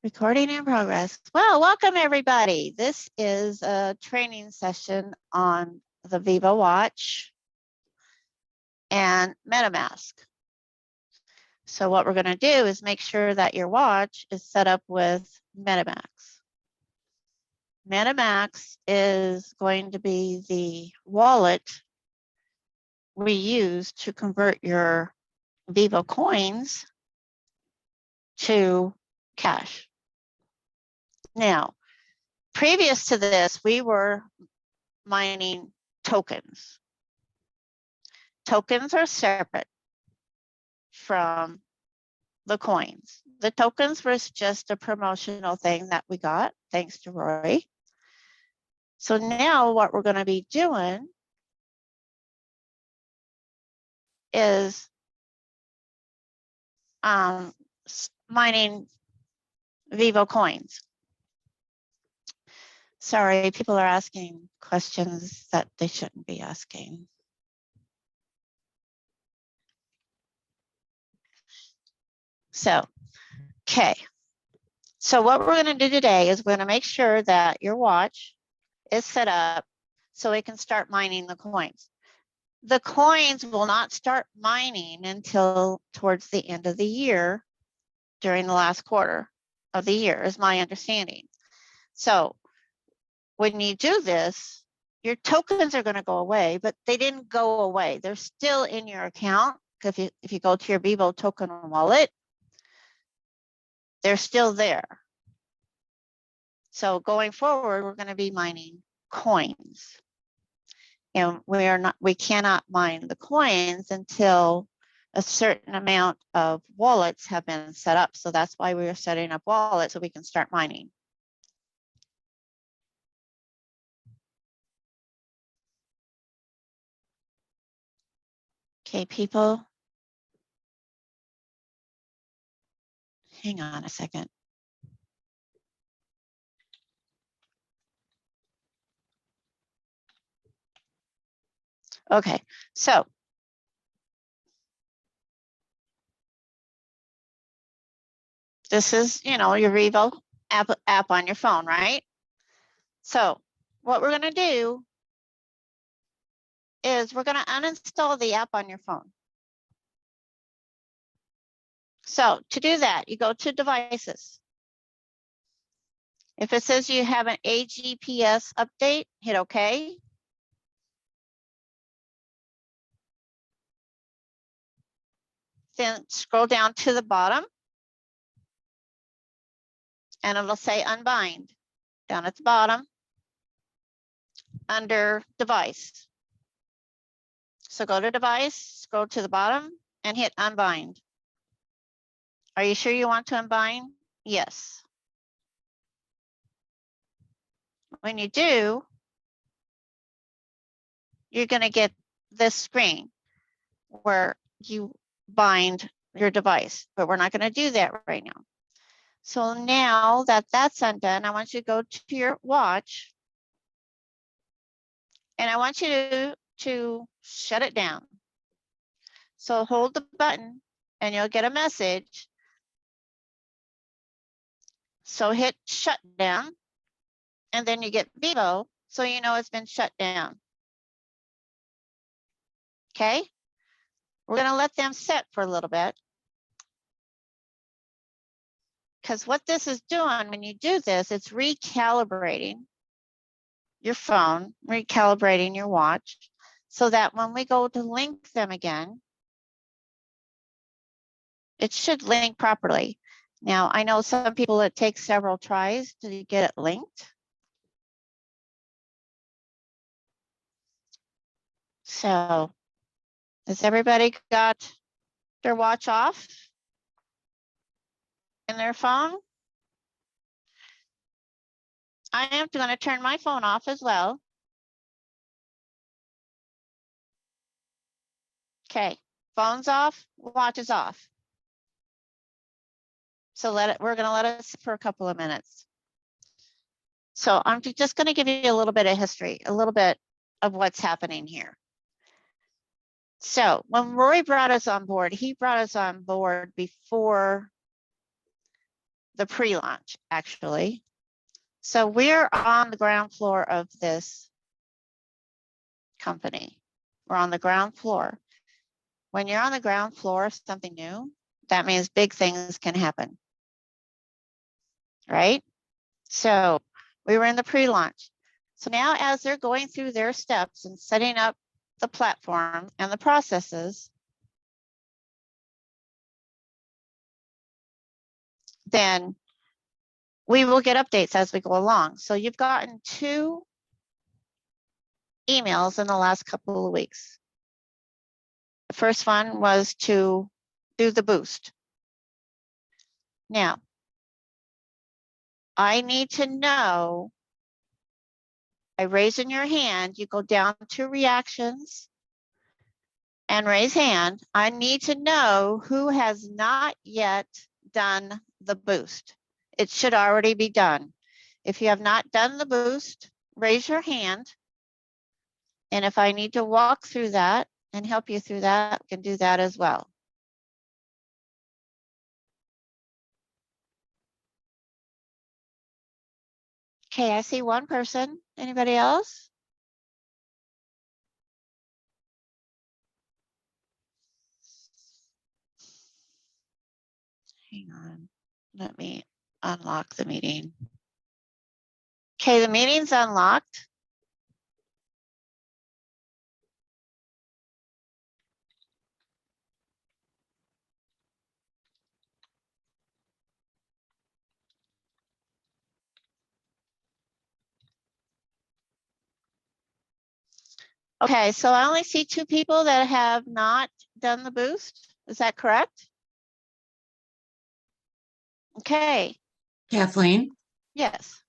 Recording in progress. Well, welcome everybody. This is a training session on the VYVO Watch and MetaMask. So what we're going to do is make sure that your watch is set up with MetaMask. MetaMask is going to be the wallet we use to convert your VYVO coins to cash. Now, previous to this, we were mining tokens. Tokens are separate from the coins. The tokens was just a promotional thing that we got, thanks to Roy. So now what we're going to be doing is mining VYVO coins. Sorry, people are asking questions that they shouldn't be asking. So, okay. So what we're going to do today is we're going to make sure that your watch is set up so it can start mining the coins. The coins will not start mining until towards the end of the year, during the last quarter of the year, is my understanding. So when you do this, your tokens are going to go away, but they didn't go away. They're still in your account. If you go to your VYVO token wallet, they're still there. So going forward, we're going to be mining coins. And we cannot mine the coins until a certain amount of wallets have been set up. So that's why we are setting up wallets so we can start mining. Okay, people. Hang on a second. Okay, so this is, your VYVO app on your phone, right? So what we're going to do is we're going to uninstall the app on your phone. So to do that, you go to devices. If it says you have an AGPS update, hit OK. Then scroll down to the bottom and it'll say unbind down at the bottom under device. So go to device, scroll to the bottom and hit unbind. Are you sure you want to unbind? Yes. When you do, you're going to get this screen where you bind your device, but we're not going to do that right now. So now that that's undone, I want you to go to your watch and I want you to shut it down. So hold the button and you'll get a message. So hit shut down and then you get VYVO, so you know it's been shut down. Okay, we're going to let them set for a little bit. Because what this is doing when you do this, it's recalibrating your phone, recalibrating your watch, so that when we go to link them again, it should link properly. Now, I know some people, it takes several tries to get it linked. So, has everybody got their watch off in their phone? I am going to turn my phone off as well. Okay, phone's off, watch is off. So we're going to let it sit for a couple of minutes. So I'm just going to give you a little bit of history, a little bit of what's happening here. So when Roy brought us on board, he brought us on board before the pre-launch actually. So we're on the ground floor of this company. We're on the ground floor. When you're on the ground floor of something new, that means big things can happen, right? So we were in the pre-launch. So now as they're going through their steps and setting up the platform and the processes, then we will get updates as we go along. So you've gotten 2 emails in the last couple of weeks. The first one was to do the boost. Now, I need to know, by raising your hand, you go down to reactions and raise hand. I need to know who has not yet done the boost. It should already be done. If you have not done the boost, raise your hand. And if I need to walk through that and help you through that, I can do that as well. Okay, I see one person. Anybody else? Hang on, let me unlock the meeting. Okay, the meeting's unlocked. Okay, so I only see 2 people that have not done the boost. Is that correct? Okay, Kathleen, yes.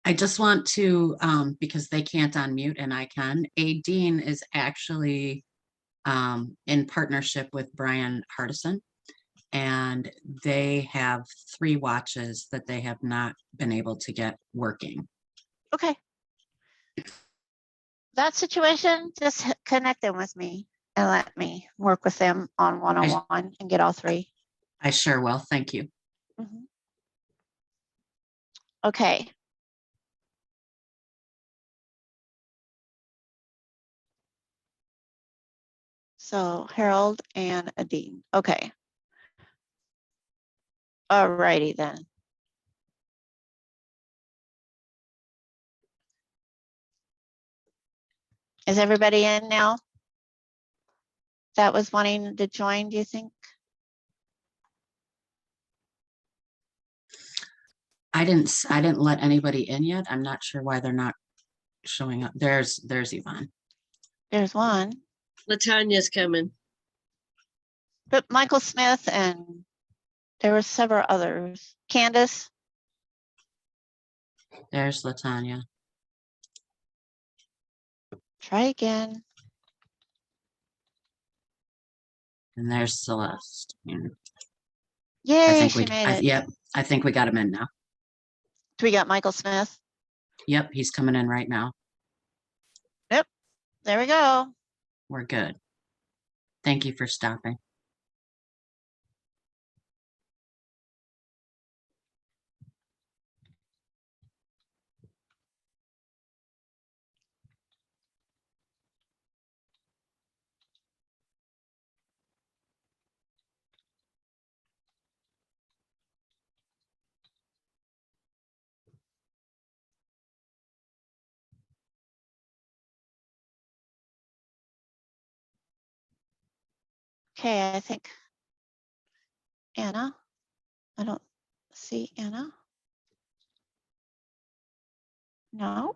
I just want to, because they can't unmute and I can, Dean is actually in partnership with Brian Hardison. And they have 3 watches that they have not been able to get working. Okay. That situation, just connect them with me and let me work with them on one-on-one and get all 3. I sure will. Thank you. Mhm. Okay. So Harold and Adine. Okay. All righty then. Is everybody in now? That was wanting to join, do you think? I didn't let anybody in yet. I'm not sure why they're not showing up. There's Yvonne. There's one. Latanya's coming. But Michael Smith and there were several others. Candace. There's Latanya. Try again. And there's Celeste. And Yay, she made it. Yep, I think we got him in now. Do we got Michael Smith? Yep, he's coming in right now. Yep, there we go. We're good. Thank you for stopping. Okay, I think Anna. I don't see Anna. No.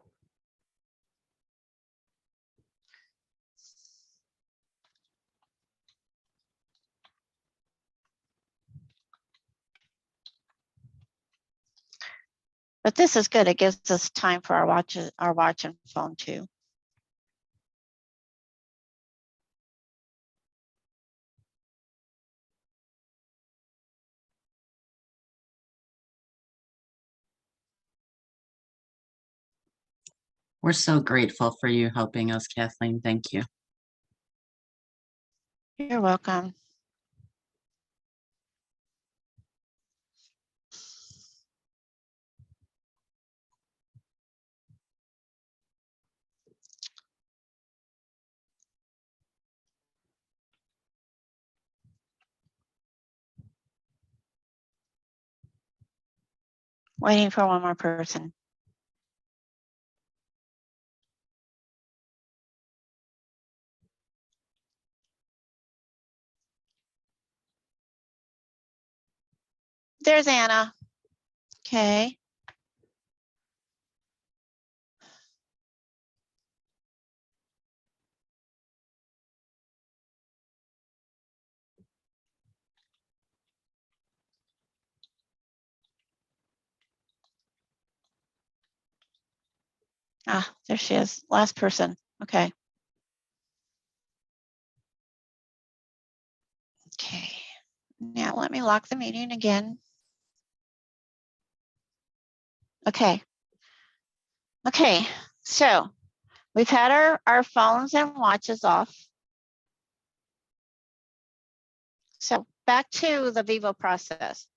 But this is good. It gives us time for our watch and phone too. We're so grateful for you helping us, Kathleen. Thank you. You're welcome. Waiting for one more person. There's Anna. Okay. Ah, there she is. Last person. Okay. Okay. Now let me lock the meeting again. Okay. Okay. So we've had our phones and watches off. So back to the VYVO process.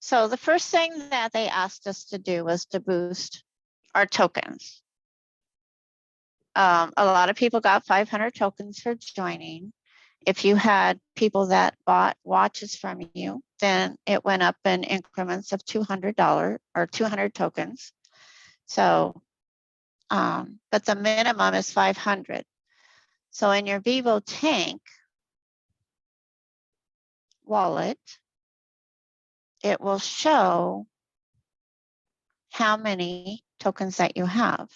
So the first thing that they asked us to do was to boost our tokens. A lot of people got 500 tokens for joining. If you had people that bought watches from you, then it went up in increments of $200 or 200 tokens. So, but the minimum is 500. So in your VYVO Tank wallet, it will show how many tokens that you have.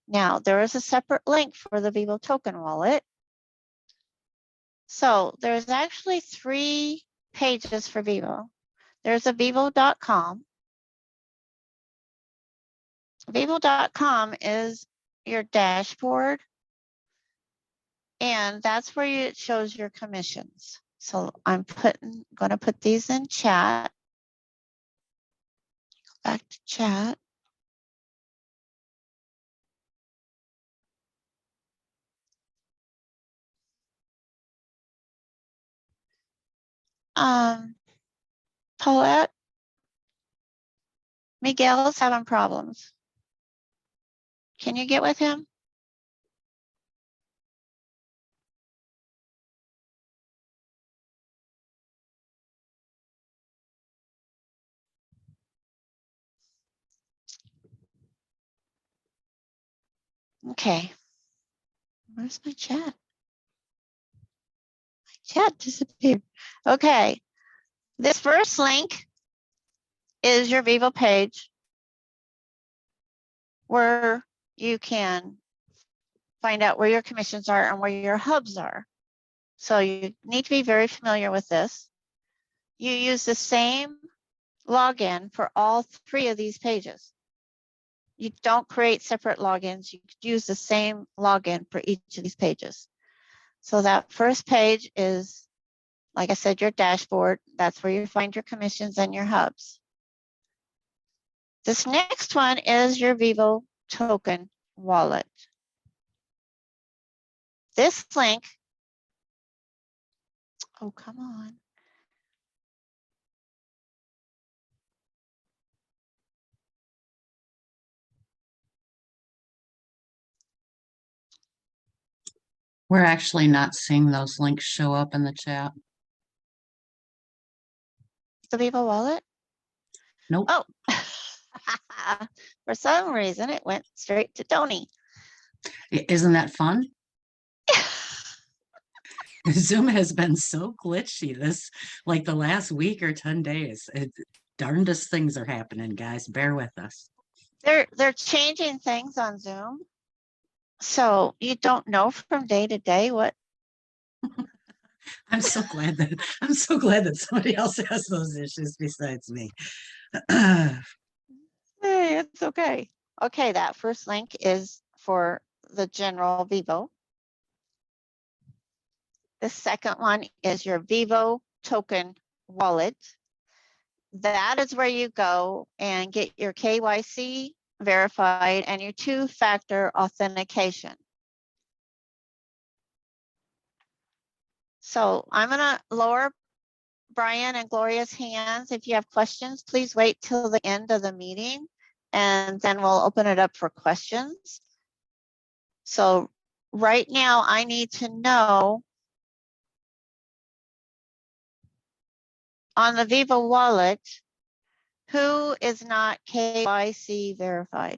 Now, there is a separate link for the VYVO token wallet. So there's actually 3 pages for VYVO. There's a VYVO.com. VYVO.com is your dashboard, and that's where it shows your commissions. So I'm going to put these in chat. Go back to chat. Paulette, Miguel's having problems. Can you get with him? Okay. Where's my chat? My chat disappeared. Okay. This first link is your VYVO page where you can find out where your commissions are and where your hubs are. So you need to be very familiar with this. You use the same login for all 3 of these pages. You don't create separate logins. You use the same login for each of these pages. So that first page is, like I said, your dashboard. That's where you find your commissions and your hubs. This next one is your VYVO token wallet. This link, oh, come on. We're actually not seeing those links show up in the chat. The VYVO wallet? Nope. Oh, for some reason it went straight to Tony. Isn't that fun? Zoom has been so glitchy like the last week or 10 days. Darndest things are happening, guys. Bear with us. They're changing things on Zoom. So you don't know from day to day what. I'm so glad that somebody else has those issues besides me. Hey, it's okay. Okay, that first link is for the general VYVO. The second one is your VYVO token wallet. That is where you go and get your KYC verified and your 2-factor authentication. So I'm going to lower Brian and Gloria's hands. If you have questions, please wait till the end of the meeting and then we'll open it up for questions. So right now I need to know on the VYVO wallet, Who is not KYC verified?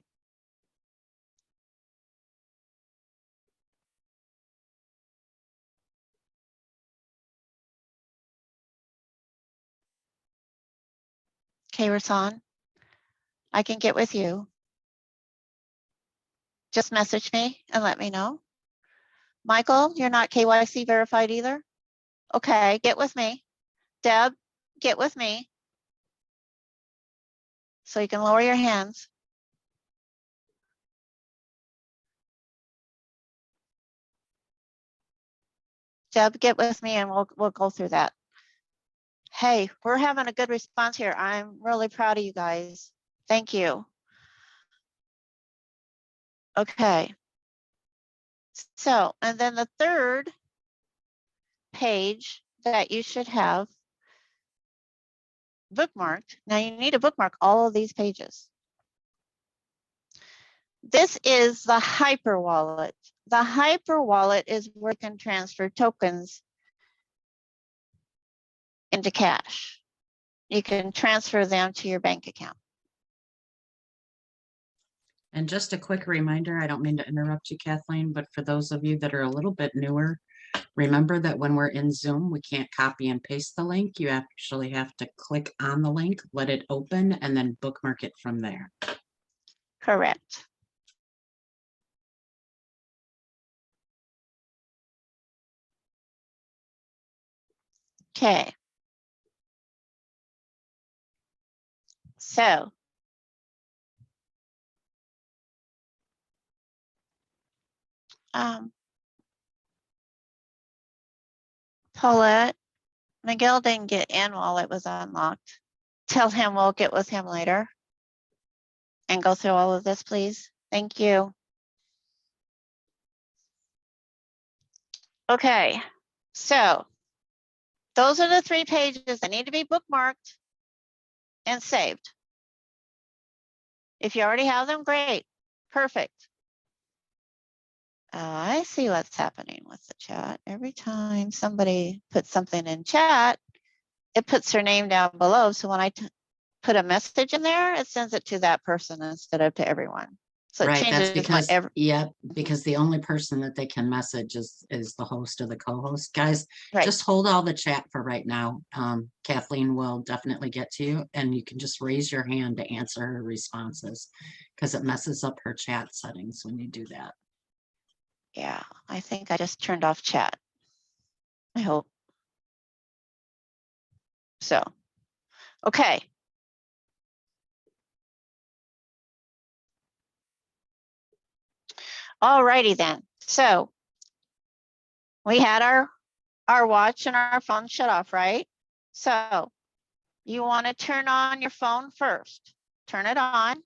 Okay, Rasan, I can get with you. Just message me and let me know. Michael, you're not KYC verified either? Okay, get with me. Deb, get with me. So you can lower your hands. Deb, get with me and we'll go through that. Hey, we're having a good response here. I'm really proud of you guys. Thank you. Okay. So, and then the third page that you should have bookmarked. Now you need to bookmark all of these pages. This is the hyper wallet. The hyper wallet is where you can transfer tokens into cash. You can transfer them to your bank account. And just a quick reminder, I don't mean to interrupt you, Kathleen, but for those of you that are a little bit newer, remember that when we're in Zoom, we can't copy and paste the link. You actually have to click on the link, let it open, and then bookmark it from there. Correct. Okay. So Paulette, Miguel didn't get in while it was unlocked. Tell him we'll get with him later and go through all of this, please. Thank you. Okay, so those are the 3 pages that need to be bookmarked and saved. If you already have them, great, perfect. I see what's happening with the chat. Every time somebody puts something in chat, it puts their name down below. So when I put a message in there, it sends it to that person instead of to everyone. So it Right, that's changes because, my because the only person that they can message is the host or the co-host. Guys, right. just hold all the chat for right now. Kathleen will definitely get to you, and you can just raise your hand to answer her responses, because it messes up her chat settings when you do that. Yeah, I think I just turned off chat. I hope. So, okay. All righty then. So we had our watch and our phone shut off, right? So you want to turn on your phone first. Turn it on.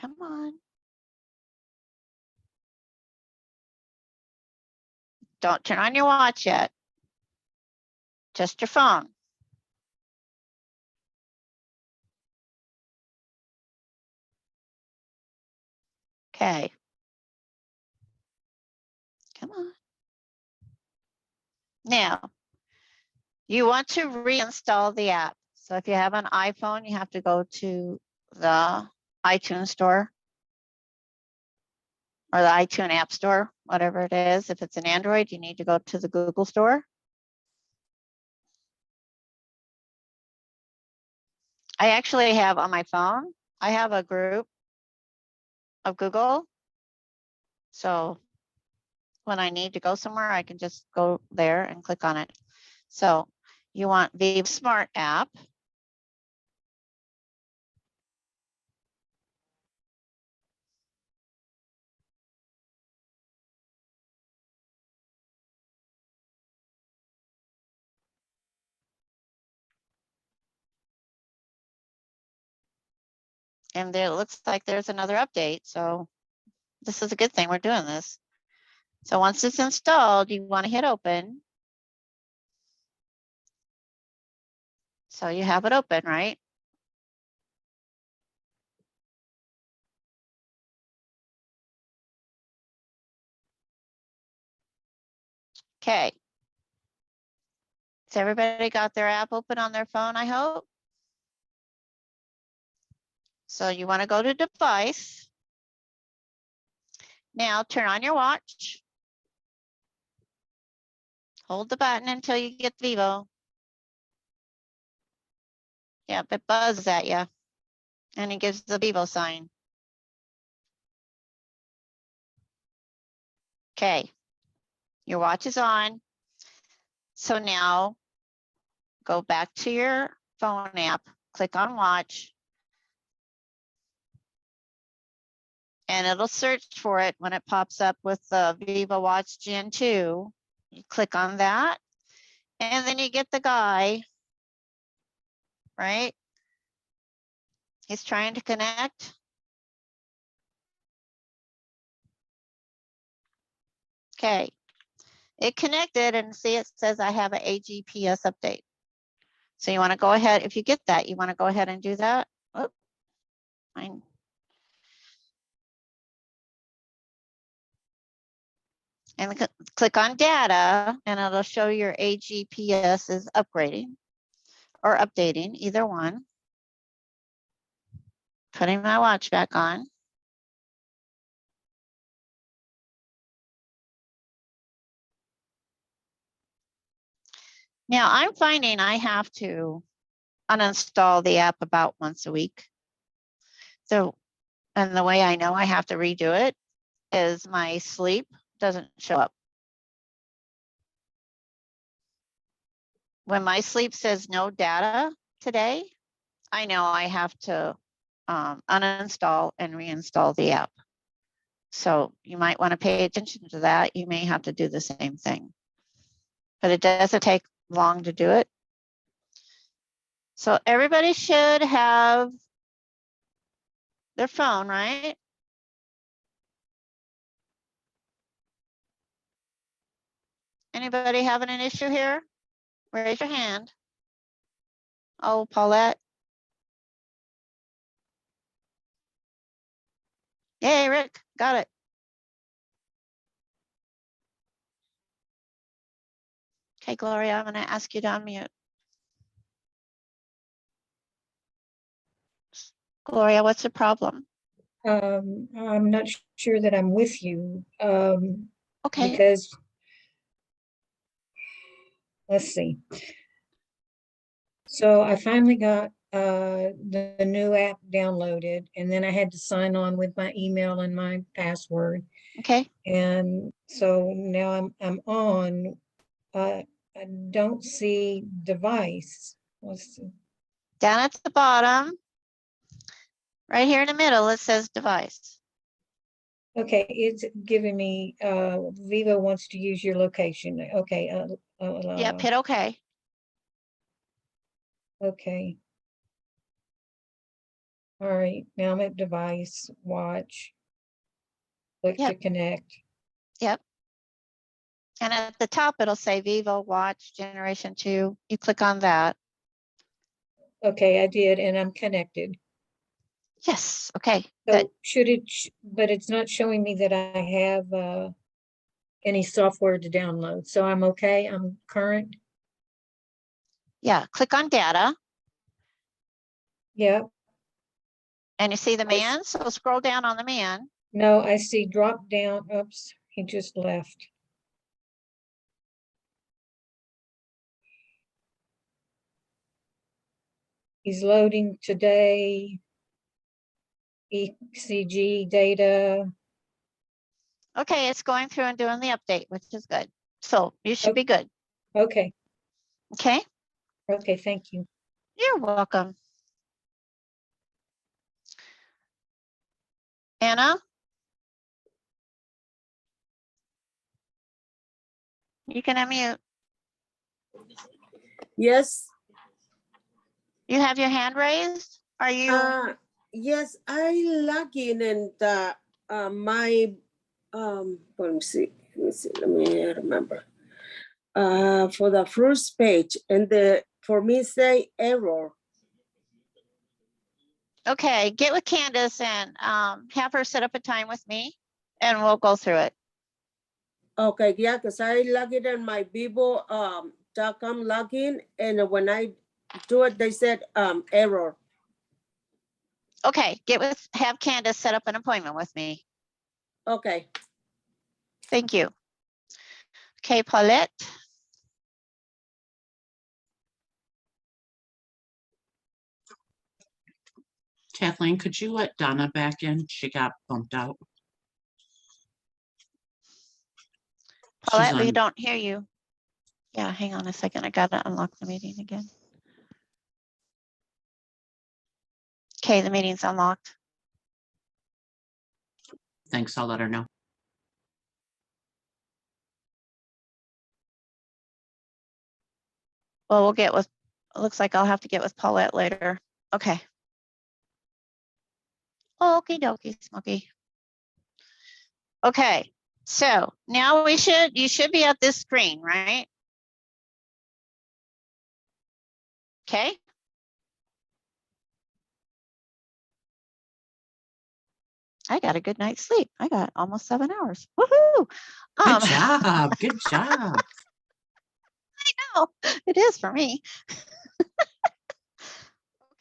Come on. Don't turn on your watch yet. Just your phone. Okay. Come on. Now, you want to reinstall the app. So if you have an iPhone, you have to go to the iTunes store or the iTunes App Store, whatever it is. If it's an Android, you need to go to the Google Store. I actually have on my phone, I have a group of Google. So when I need to go somewhere, I can just go there and click on it. So you want VYVO Smart app. And there, it looks like there's another update. So this is a good thing we're doing this. So once it's installed, you want to hit open. So you have it open, right? Okay. So everybody got their app open on their phone, I hope. So you want to go to device. Now turn on your watch. Hold the button until you get VYVO. Yep, it buzzes at you. And it gives the VYVO sign. Okay. Your watch is on. So now go back to your phone app, click on watch. And it'll search for it when it pops up with the VYVO Watch Gen 2. You click on that. And then you get the guy, right? He's trying to connect. Okay. It connected and see it says I have an AGPS update. So you want to go ahead, if you get that, you want to go ahead and do that. Oh, fine. And click on data and it'll show your AGPS is upgrading or updating, either one. Putting my watch back on. Now I'm finding I have to uninstall the app about once a week. So, and the way I know I have to redo it is my sleep doesn't show up. When my sleep says no data today, I know I have to uninstall and reinstall the app. So you might want to pay attention to that. You may have to do the same thing, but it doesn't take long to do it. So everybody should have their phone, right? Anybody having an issue here? Raise your hand. Oh, Paulette. Yay, Rick, got it. Okay, Gloria, I'm going to ask you to unmute. Gloria, what's the problem? I'm not sure that I'm with you, Okay, because let's see. So I finally got the new app downloaded, and then I had to sign on with my email and my password. okay. And so now I'm on. I don't see device. Let's see. Down at the bottom, right here in the middle, it says device. Okay, it's giving me VYVO wants to use your location. Okay. Yep, hit okay. Okay. All right, now I'm at device, watch. Click to Yep. connect. Yep. And at the top, it'll say VYVO Watch Generation 2. You click on that. Okay, I did, and I'm connected. Yes, okay, So good. should it, but it's not showing me that I have any software to download. So I'm okay, I'm current. Yeah, click on data Yeah, and you see the I s- man. So scroll down on the man. no, I see drop down. Oops, he just left. He's loading today. ECG data. Okay, it's going through and doing the update, which is good. So you should be good. Okay, Okay, okay, thank you. you're welcome. Anna, you can unmute. Yes, You have your hand raised? Are you? Yes, I log in and my let me see, let me remember. For the first page and for me say error. Okay, get with Candace and have her set up a time with me and we'll go through it. Okay, yeah, because I log in on my Vivo .com login, and when I do it, they said error. Okay, have Candace set up an appointment with me. Okay. Thank you. Okay, Paulette. Kathleen, could you let Donna back in? She got bumped out. She's Paulette, we on. don't hear you. Yeah, hang on a second. I gotta unlock the meeting again. Okay, the meeting's unlocked. Thanks, I'll let her know. Well, we'll get with, it looks like I'll have to get with Paulette later. Okay. Okie dokie, Smokey. Okay, so now you should be at this screen, right? Okay. I got a good night's sleep. I got almost 7 hours. Woohoo! Good job. Good job. No, it is for me.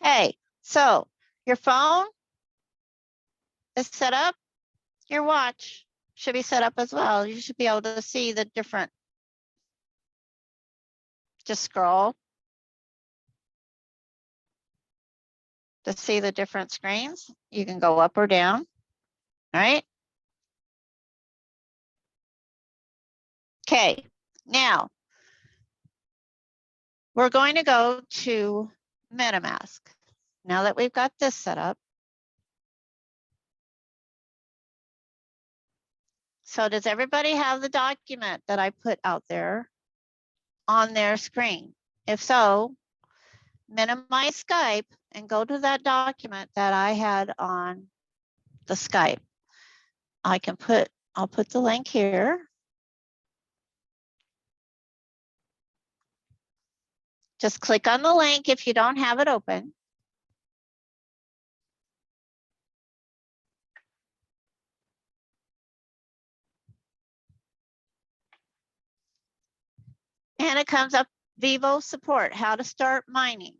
Okay, so your phone is set up. Your watch should be set up as well. You should be able to see the different. Just scroll to see the different screens. You can go up or down. All right. Okay, now we're going to go to MetaMask. Now that we've got this set up. So does everybody have the document that I put out there on their screen? If so, minimize Skype and go to that document that I had on the Skype. I'll put the link here. Just click on the link if you don't have it open. And it comes up VYVO support, how to start mining.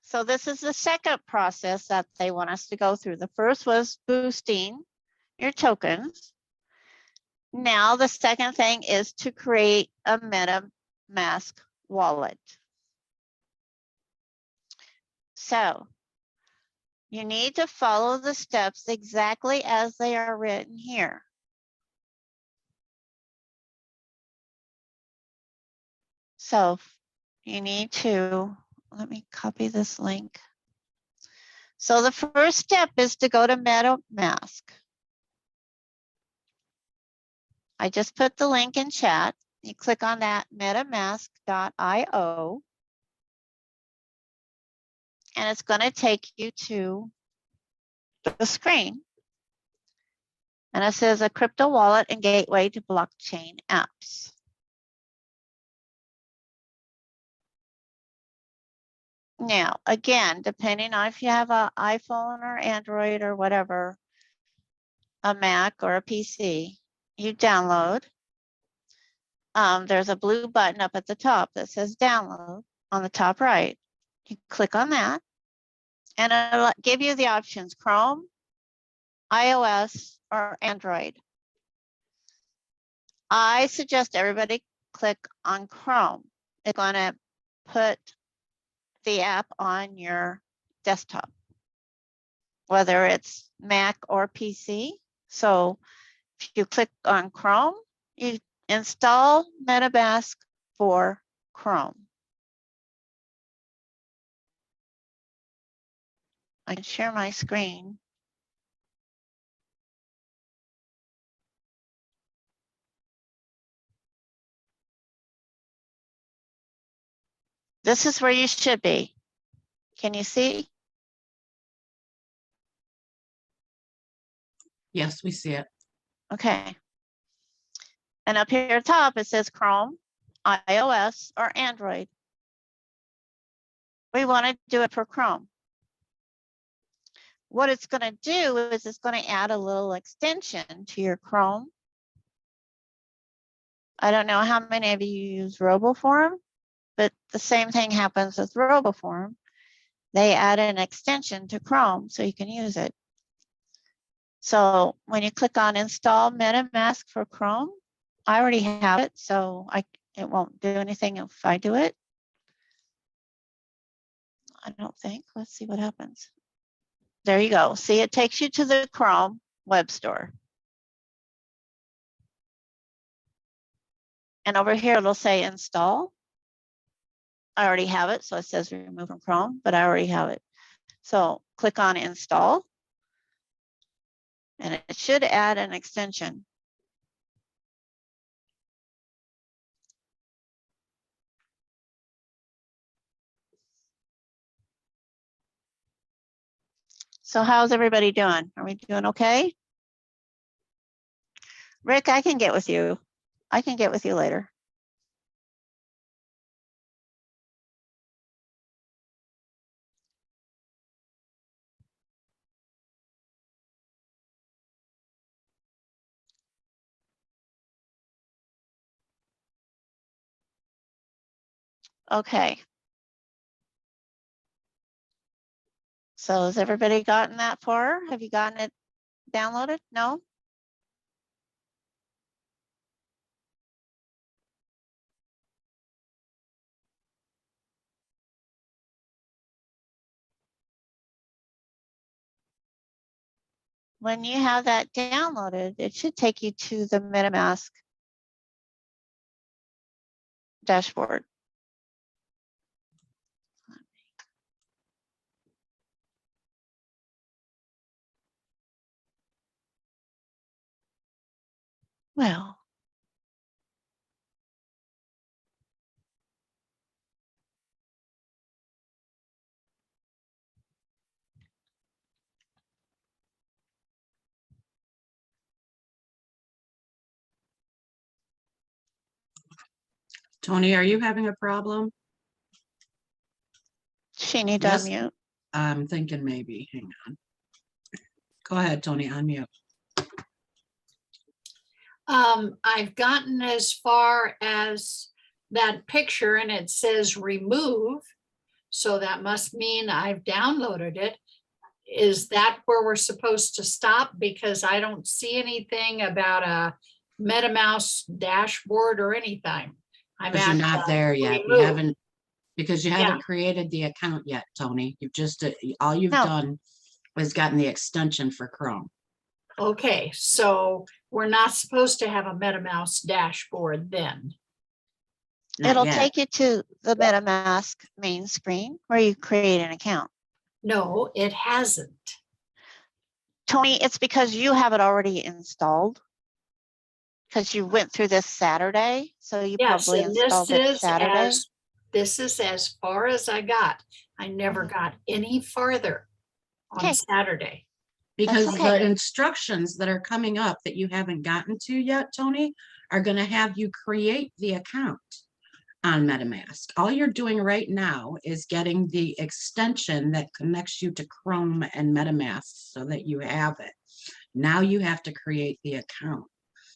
So this is the second process that they want us to go through. The first was boosting your tokens. Now the second thing is to create a MetaMask wallet. So you need to follow the steps exactly as they are written here. So you need to, let me copy this link. So the first step is to go to MetaMask. I just put the link in chat. You click on that metamask.io. And it's going to take you to the screen. And it says a crypto wallet and gateway to blockchain apps. Now, again, depending on if you have an iPhone or Android or whatever, a Mac or a PC, you download. There's a blue button up at the top that says download on the top right. You click on that and it'll give you the options Chrome, iOS, or Android. I suggest everybody click on Chrome. It's going to put the app on your desktop, whether it's Mac or PC. So if you click on Chrome, you install MetaMask for Chrome. I can share my screen. This is where you should be. Can you see? Yes, we see it. Okay. And up here at top, it says Chrome, iOS, or Android. We want to do it for Chrome. What it's going to do is it's going to add a little extension to your Chrome. I don't know how many of you use RoboForm, but the same thing happens with RoboForm. They add an extension to Chrome so you can use it. So when you click on install MetaMask for Chrome, I already have it, so it won't do anything if I do it. I don't think. Let's see what happens. There you go. See, it takes you to the Chrome web store. And over here, it'll say install. I already have it, so it says remove from Chrome, but I already have it. So click on install. And it should add an extension. So how's everybody doing? Are we doing okay? Rick, I can get with you. I can get with you later. Okay. So has everybody gotten that far? Have you gotten it downloaded? No? When you have that downloaded, it should take you to the MetaMask dashboard. Well, Tony, are you having a problem? she need to Yes. unmute. I'm thinking maybe, hang on. Go ahead, Tony, unmute. I've gotten as far as that picture and it says remove. So that must mean I've downloaded it. Is that where we're supposed to stop? Because I don't see anything about a MetaMask dashboard or anything. I'm Because you're at not there yet. You remove. haven't, because you haven't created the account yet, Tony. You've just, all you've No. done is gotten the extension for Chrome. Okay, so we're not supposed to have a MetaMask dashboard then. Not It'll yet. take you to the MetaMask main screen where you create an account. No, it hasn't. Tony, it's because you have it already installed. Because you went through this Saturday, so you Yes, probably and this installed it is Saturday. this is as far as I got. I never got any farther on Okay. Saturday. Because okay. the instructions that are coming up that you haven't gotten to yet, Tony, are going to have you create the account on MetaMask. All you're doing right now is getting the extension that connects you to Chrome and MetaMask so that you have it. Now you have to create the account.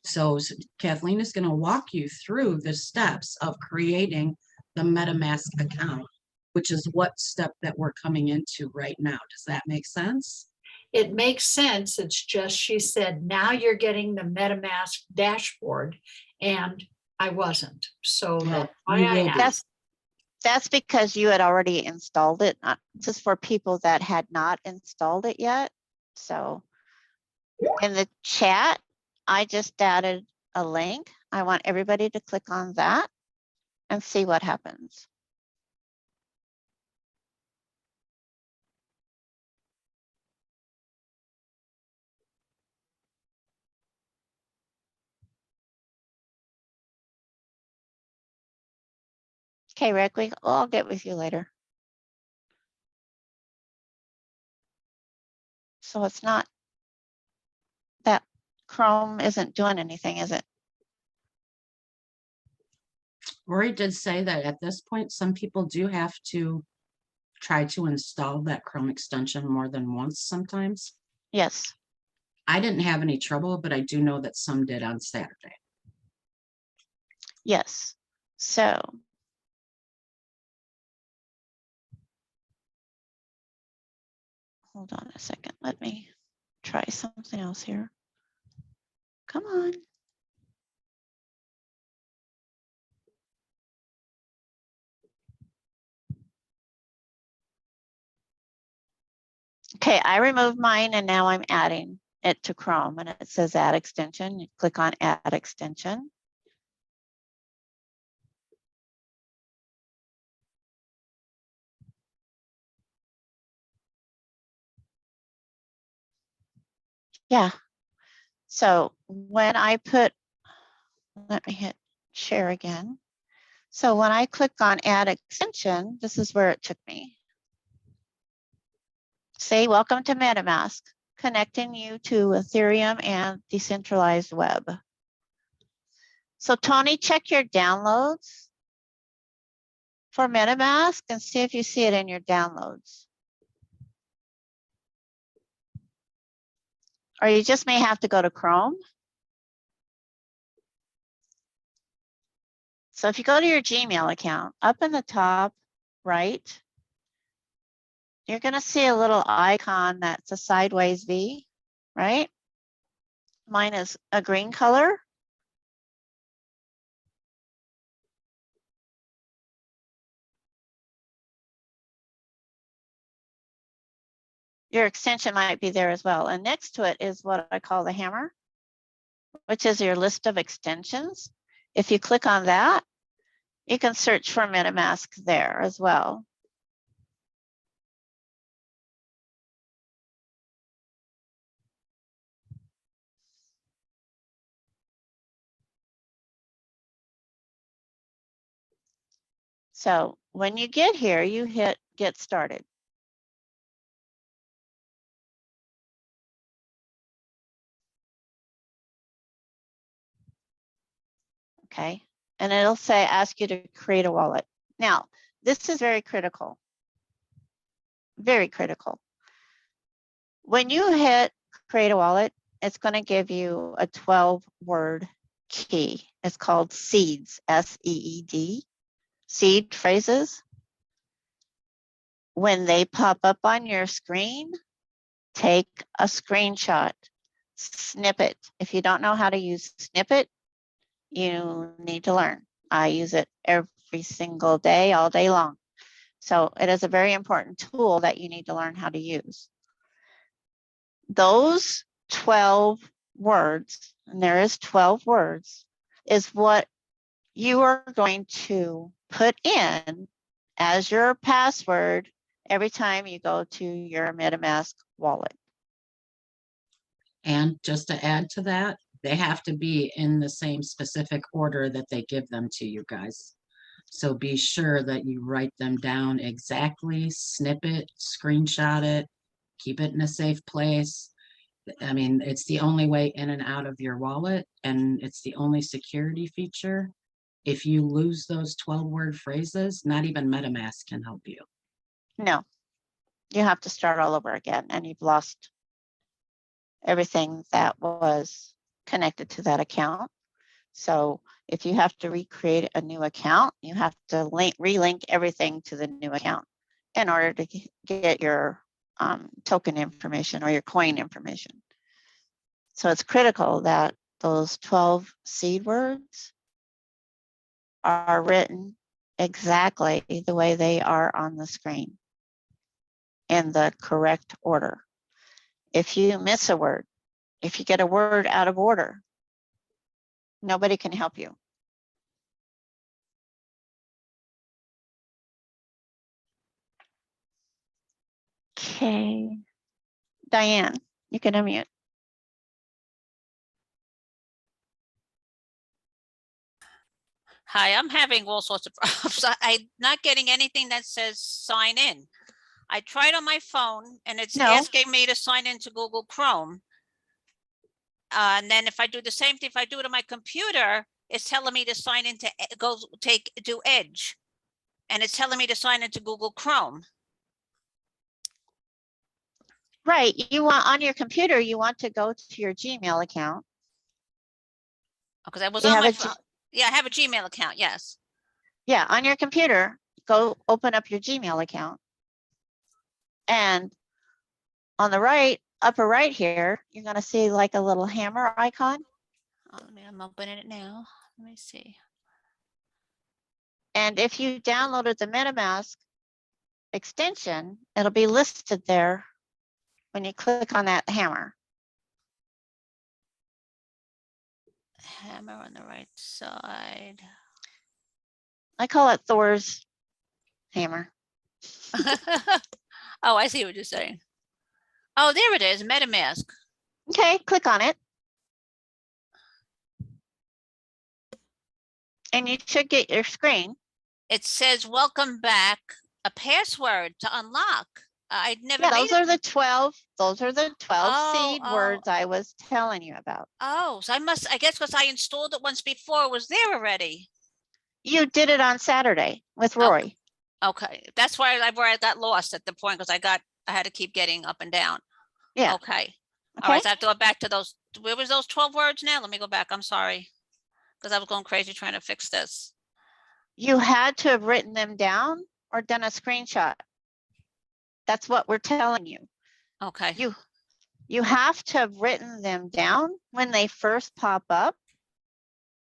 So Kathleen is going to walk you through the steps of creating the MetaMask account, which is what step that we're coming into right now. Does that make sense? It makes sense. It's just, she said, now you're getting the MetaMask dashboard and I wasn't. So Well, that's why you I will be. asked. That's because you had already installed it, just for people that had not installed it yet. So in the chat, I just added a link. I want everybody to click on that and see what happens. Okay, Rick, I'll get with you later. So it's not that Chrome isn't doing anything, is it? Rory did say that at this point, some people do have to try to install that Chrome extension more than once sometimes. Yes. I didn't have any trouble, but I do know that some did on Saturday. Yes. So hold on a second. Let me try something else here. Come on. Okay, I removed mine and now I'm adding it to Chrome and it says add extension. You click on add extension. Yeah. So when I put, let me hit share again. So when I click on add extension, this is where it took me. Say, welcome to MetaMask, connecting you to Ethereum and decentralized web. So Tony, check your downloads for MetaMask and see if you see it in your downloads. Or you just may have to go to Chrome. So if you go to your Gmail account, up in the top right, you're going to see a little icon that's a sideways V, right? Mine is a green color. Your extension might be there as well. And next to it is what I call the hammer, which is your list of extensions. If you click on that, you can search for MetaMask there as well. So when you get here, you hit get started. Okay, and it'll say ask you to create a wallet. Now, this is very critical. Very critical. When you hit create a wallet, it's going to give you a 12-word key. It's called seeds, S-E-E-D, seed phrases. When they pop up on your screen, take a screenshot, snippet. If you don't know how to use snippet, you need to learn. I use it every single day, all day long. So it is a very important tool that you need to learn how to use. Those 12 words, and there is 12 words, is what you are going to put in as your password every time you go to your MetaMask wallet. And just to add to that, they have to be in the same specific order that they give them to you guys. So be sure that you write them down exactly, snip it, screenshot it, keep it in a safe place. I mean, it's the only way in and out of your wallet, and it's the only security feature. If you lose those 12-word phrases, not even MetaMask can help you. No, you have to start all over again, and you've lost everything that was connected to that account. So if you have to recreate a new account, you have to relink everything to the new account in order to get your token information or your coin information. So it's critical that those 12 seed words are written exactly the way they are on the screen in the correct order. If you miss a word, if you get a word out of order, nobody can help you. Okay. Diane, you can unmute. Hi, I'm having all sorts of problems. I'm not getting anything that says sign in. I tried on my phone and it's No. asking me to sign into Google Chrome. And then if I do the same thing, if I do it on my computer, it's telling me to sign into, do Edge. And it's telling me to sign into Google Chrome. Right, you want, on your computer, you want to go to your Gmail account. Because I was You on have my a G- phone. Yeah, I have a Gmail account, yes. Yeah, on your computer, go open up your Gmail account. And on the right, upper right here, you're gonna see like a little hammer icon. I'm opening it now. Let me see. And if you downloaded the MetaMask extension, it'll be listed there when you click on that hammer. Hammer on the right side. I call it Thor's hammer. Oh, I see what you're saying. Oh, there it is, MetaMask. Okay, click on it. And you should get your screen. It says, welcome back, a password to unlock. I'd never Yeah, made those it. are the 12, those are the 12 seed Oh. words I was telling you about. Oh, so I guess because I installed it once before, it was there already. You did it on Saturday with Oh. Roy. Okay, that's where I got lost at the point because I had to keep getting up and down. Yeah. Okay. All Okay. right, so I have to go back to those, where was those 12 words now? Let me go back. I'm sorry. Because I was going crazy trying to fix this. You had to have written them down or done a screenshot. That's what we're telling you. Okay. You have to have written them down when they first pop up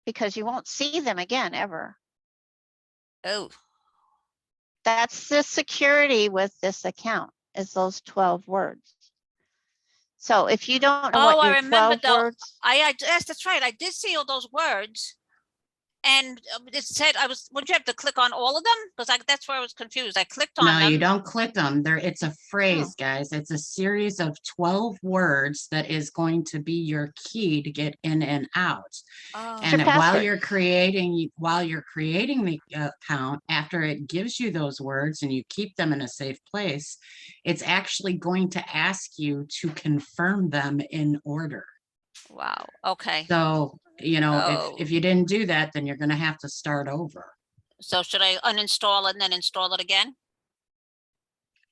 because you won't see them again ever. Oh, That's the security with this account, is those 12 words. So if you don't know Oh, what I your remember 12 though. words, Yes, that's right. I did see all those words. And it said would you have to click on all of them? Because that's where I was confused. I clicked on No, them. you don't click them. It's a Oh. phrase, guys. It's a series of 12 words that is going to be your key to get in and out. Oh. It's your And while password. you're creating the account, after it gives you those words and you keep them in a safe place, it's actually going to ask you to confirm them in order. Wow. Okay. So, Oh. if you didn't do that, then you're going to have to start over. So should I uninstall it and then install it again?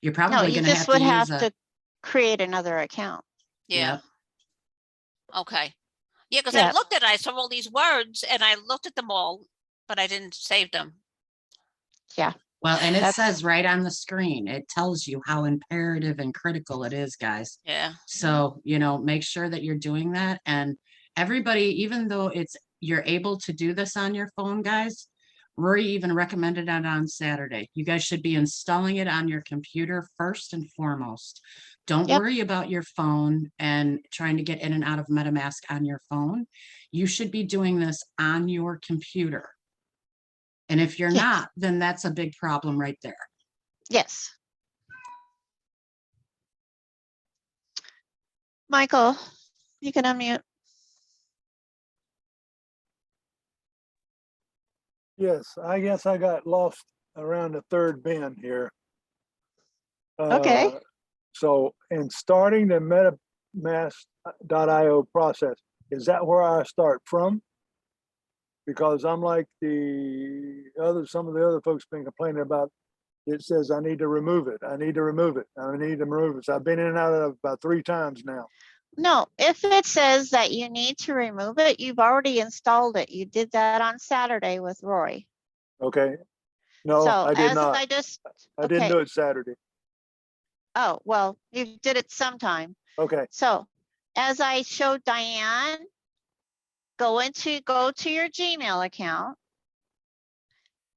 You're No, probably you going to just have to would use have to create another account. Yeah. Yep. Okay. Yeah, because Yeah. I looked at it, I saw all these words and I looked at them all, but I didn't save them. Yeah. Well, and it That's- says right on the screen, it tells you how imperative and critical it is, guys. Yeah. So, make sure that you're doing that. And everybody, even though you're able to do this on your phone, guys, Rory even recommended it on Saturday. You guys should be installing it on your computer first and foremost. Don't Yep. worry about your phone and trying to get in and out of MetaMask on your phone. You should be doing this on your computer. And if you're Yes. not, then that's a big problem right there. Yes. Michael, you can unmute. Yes, I guess I got lost around the third bend here. Okay. So in starting the MetaMask.io process, is that where I start from? Because I'm like some of the other folks been complaining about, it says I need to remove it. I need to remove it. I need to remove it. So I've been in and out of it about 3 times now. No, if it says that you need to remove it, you've already installed it. You did that on Saturday with Roy. Okay. No, So I did as not. I just, I didn't okay. do it Saturday. Oh, well, you did it sometime. Okay. So as I showed Diane, go to your Gmail account.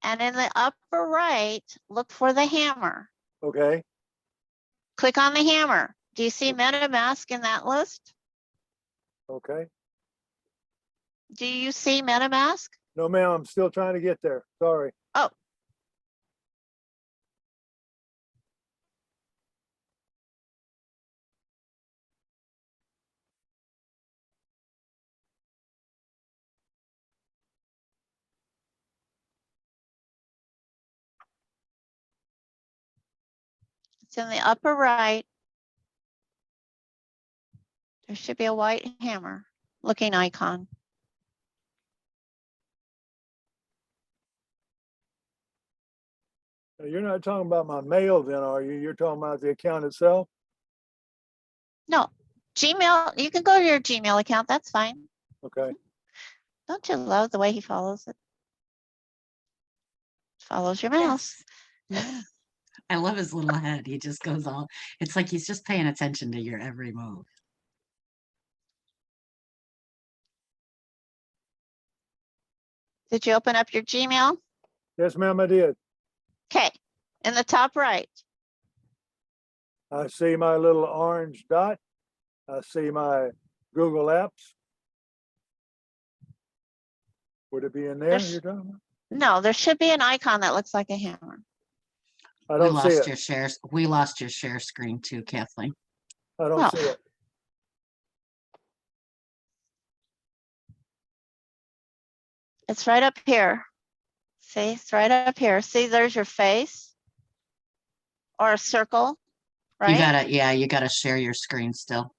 And in the upper right, look for the hammer. Okay. Click on the hammer. Do you see MetaMask in that list? Okay. Do you see MetaMask? No, ma'am, I'm still trying to get there. Sorry. Oh. It's in the upper right. There should be a white hammer looking icon. You're not talking about my mail then, are you? You're talking about the account itself? No, Gmail, you can go to your Gmail account. That's fine. Okay. Don't you love the way he follows it? Follows your mouse. Yeah. I love his little head. He just goes all, it's like he's just paying attention to your every move. Did you open up your Gmail? Yes, ma'am, I did. Okay, in the top right. I see my little orange dot. I see my Google Apps. Would it be in there There's- you're talking about? No, there should be an icon that looks like a hammer. I We don't see lost it. your shares. We lost your share screen too, Kathleen. I don't Oh. see it. It's right up here. See, it's right up here. See, there's your face or a circle, right? You gotta, yeah, you gotta share your screen still.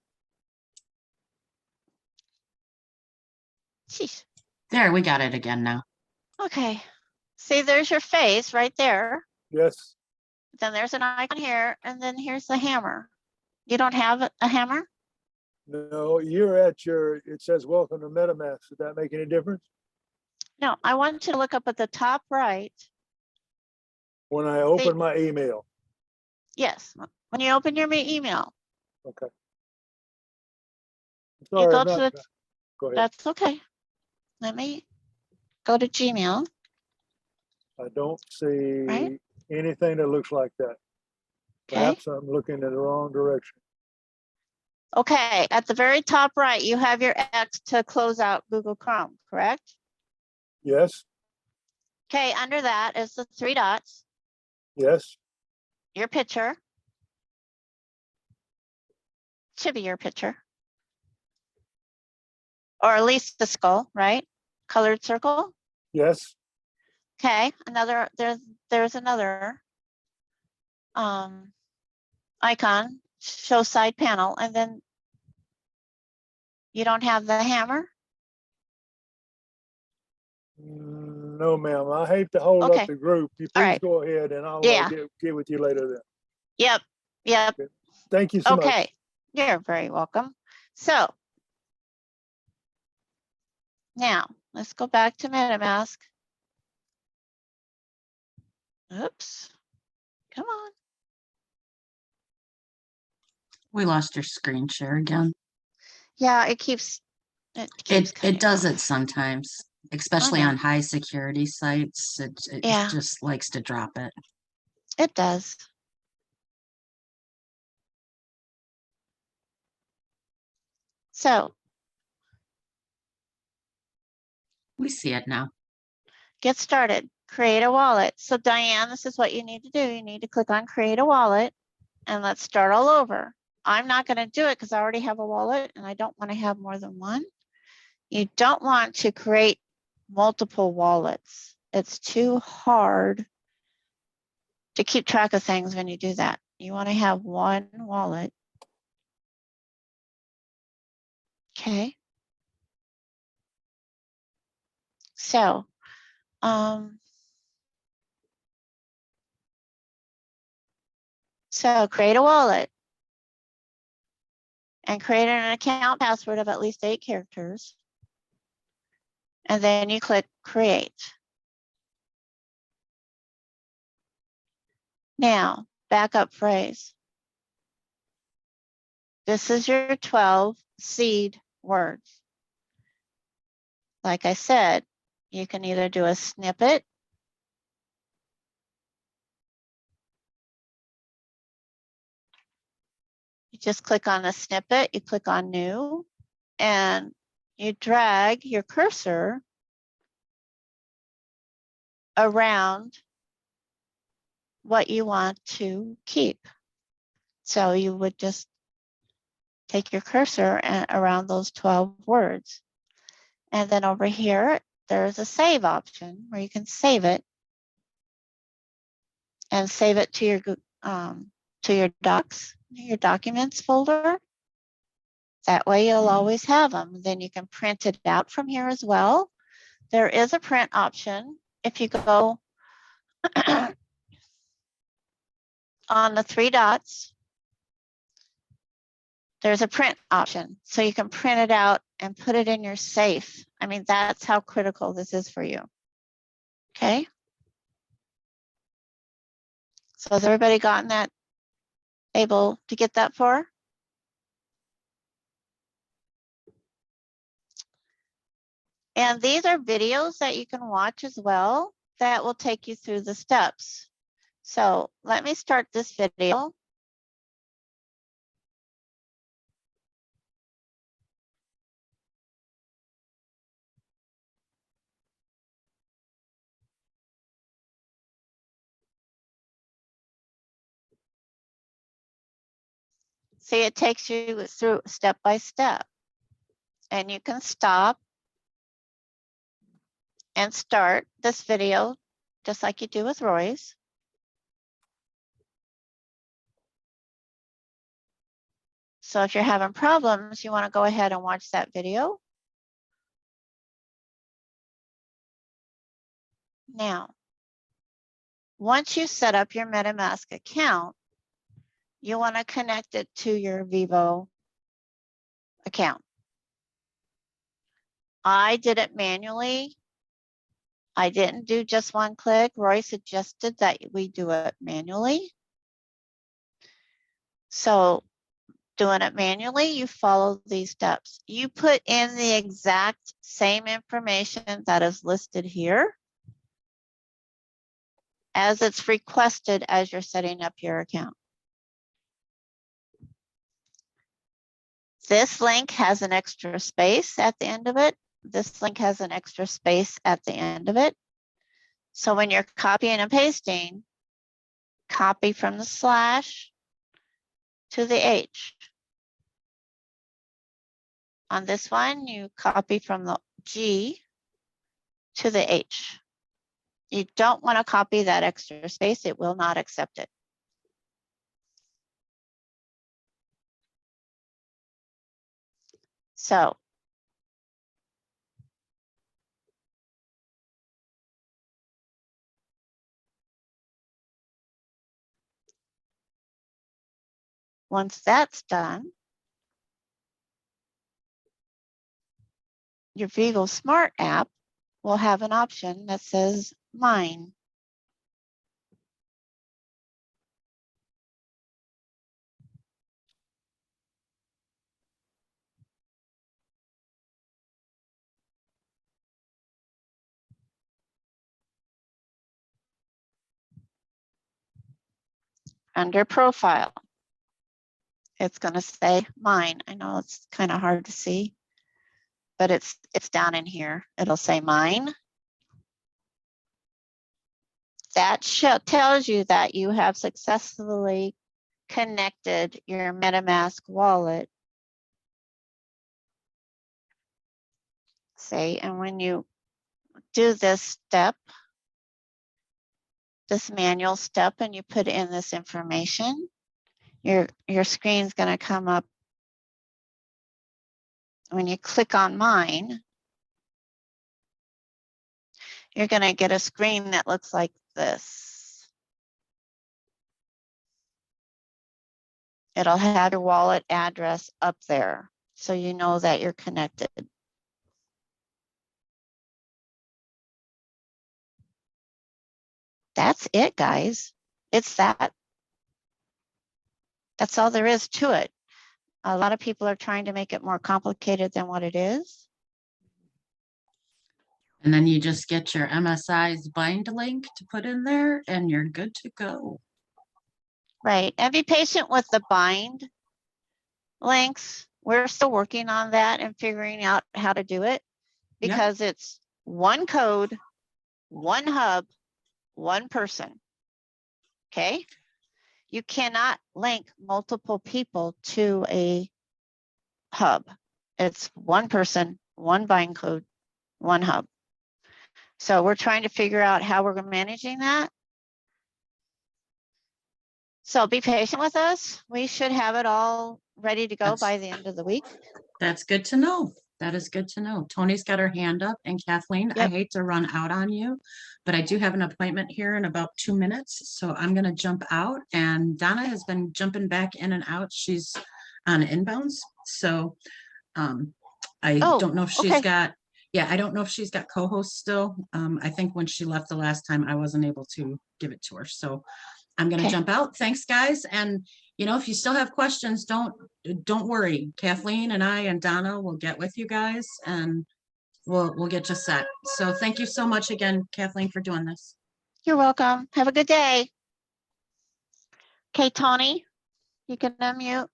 Sheesh. There, we got it again now. Okay. See, there's your face right there. Yes, Then there's an icon here, and then here's the hammer. You don't have a hammer? no, you're at your, it says welcome to MetaMask. Does that make any difference? No, I want you to look up at the top right. When I open my email, Yes, when you open your email, okay. you Sorry, go I'm to not, the, go ahead. that's okay. Let me go to Gmail, I don't see Right. anything that looks like that. okay? Perhaps I'm looking in the wrong direction. Okay, at the very top right, you have your X to close out Google Chrome, correct? Yes, Okay, under that is the three dots, yes, your picture. Should be your picture. Or at least the skull, right? Colored circle. yes. Okay, another, there's another icon, show side panel, and then you don't have the hammer? No, ma'am. I hate to hold Okay. up the group. You All please right. go ahead and I'll Yeah. get with you later then. Yep, yep, Thank you so much. okay. You're very welcome. So now let's go back to MetaMask. Oops, come on. We lost your screen share again. Yeah, it keeps It cutting does off. it sometimes, especially know. on high security sites. It Yeah. just likes to drop it. It does. So We see it now. get started, create a wallet. So Diane, this is what you need to do. You need to click on create a wallet and let's start all over. I'm not going to do it because I already have a wallet and I don't want to have more than one. You don't want to create multiple wallets. It's too hard to keep track of things when you do that. You want to have one wallet. Okay. So, create a wallet and create an account password of at least 8 characters. And then you click create. Now, backup phrase. This is your 12 seed words. Like I said, you can either do a snippet you just click on the snippet, you click on new, and you drag your cursor around what you want to keep. So you would just take your cursor around those 12 words. And then over here, there's a save option where you can save it and save it to your to your docs, your documents folder. That way you'll always have them. Then you can print it out from here as well. There is a print option. If you go on the three dots, there's a print option. So you can print it out and put it in your safe. I mean, that's how critical this is for you. Okay. So has everybody gotten that, able to get that far? And these are videos that you can watch as well that will take you through the steps. So let me start this video. See, it takes you through step by step. And you can stop and start this video just like you do with Roy's. So if you're having problems, you want to go ahead and watch that video. Now, once you set up your MetaMask account, you want to connect it to your VYVO account. I did it manually. I didn't do just one click. Roy suggested that we do it manually. So doing it manually, you follow these steps. You put in the exact same information that is listed here as it's requested as you're setting up your account. This link has an extra space at the end of it. This link has an extra space at the end of it. So when you're copying and pasting, copy from the slash to the H. On this one, you copy from the G to the H. You don't want to copy that extra space. It will not accept it. So once that's done, your VYVO Smart app will have an option that says Mine. Under Profile, it's going to say Mine. I know it's kind of hard to see, but it's down in here. It'll say Mine. That tells you that you have successfully connected your MetaMask wallet. Say, and when you do this step, this manual step, and you put in this information, your screen's going to come up. When you click on Mine, you're going to get a screen that looks like this. It'll have your wallet address up there, so you know that you're connected. That's it, guys. It's that. That's all there is to it. A lot of people are trying to make it more complicated than what it is. And then you just get your MSI's bind link to put in there and you're good to go. Right, and be patient with the bind links. We're still working on that and figuring out how to do it because it's one code, one hub, one person. Okay. You cannot link multiple people to a hub. It's one person, one bind code, one hub. So we're trying to figure out how we're managing that. So be patient with us. We should have it all ready to go That's- by the end of the week. That's good to know. That is good to know. Tony's got her hand up, and Kathleen, I Yep. hate to run out on you, but I do have an appointment here in about 2 minutes, so I'm gonna jump out, and Donna has been jumping back in and out. She's on inbounds, so I Oh, don't know if she's okay. got, yeah, I don't know if she's got co-host still. I think when she left the last time, I wasn't able to give it to her, so I'm gonna Okay. jump out. Thanks, guys, and if you still have questions, don't worry. Kathleen and I and Donna will get with you guys, and we'll get you set. So thank you so much again, Kathleen, for doing this. You're welcome. Have a good day. Okay, Tony, you can unmute.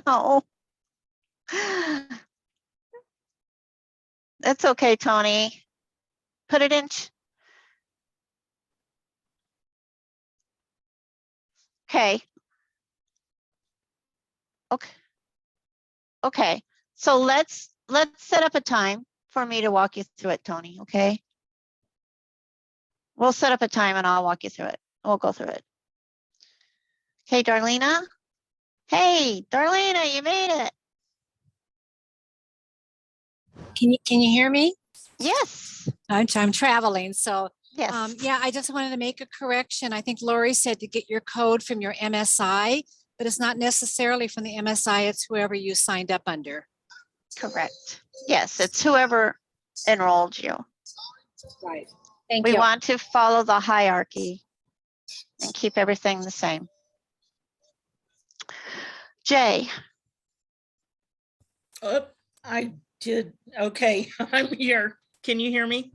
No. That's okay, Tony. Put it in. Okay. Okay. Okay. So let's set up a time for me to walk you through it, Tony, okay? We'll set up a time and I'll walk you through it. We'll go through it. Okay, Darlena? Hey, Darlena, you made it. Can you hear me? Yes. I'm traveling, so Yes. yeah, I just wanted to make a correction. I think Lori said to get your code from your MSI, but it's not necessarily from the MSI, it's whoever you signed up under. Correct. Yes, it's whoever enrolled you. Right. Thank We you. want to follow the hierarchy and keep everything the same. Jay, Oh, I did. Okay, I'm here. Can you hear me?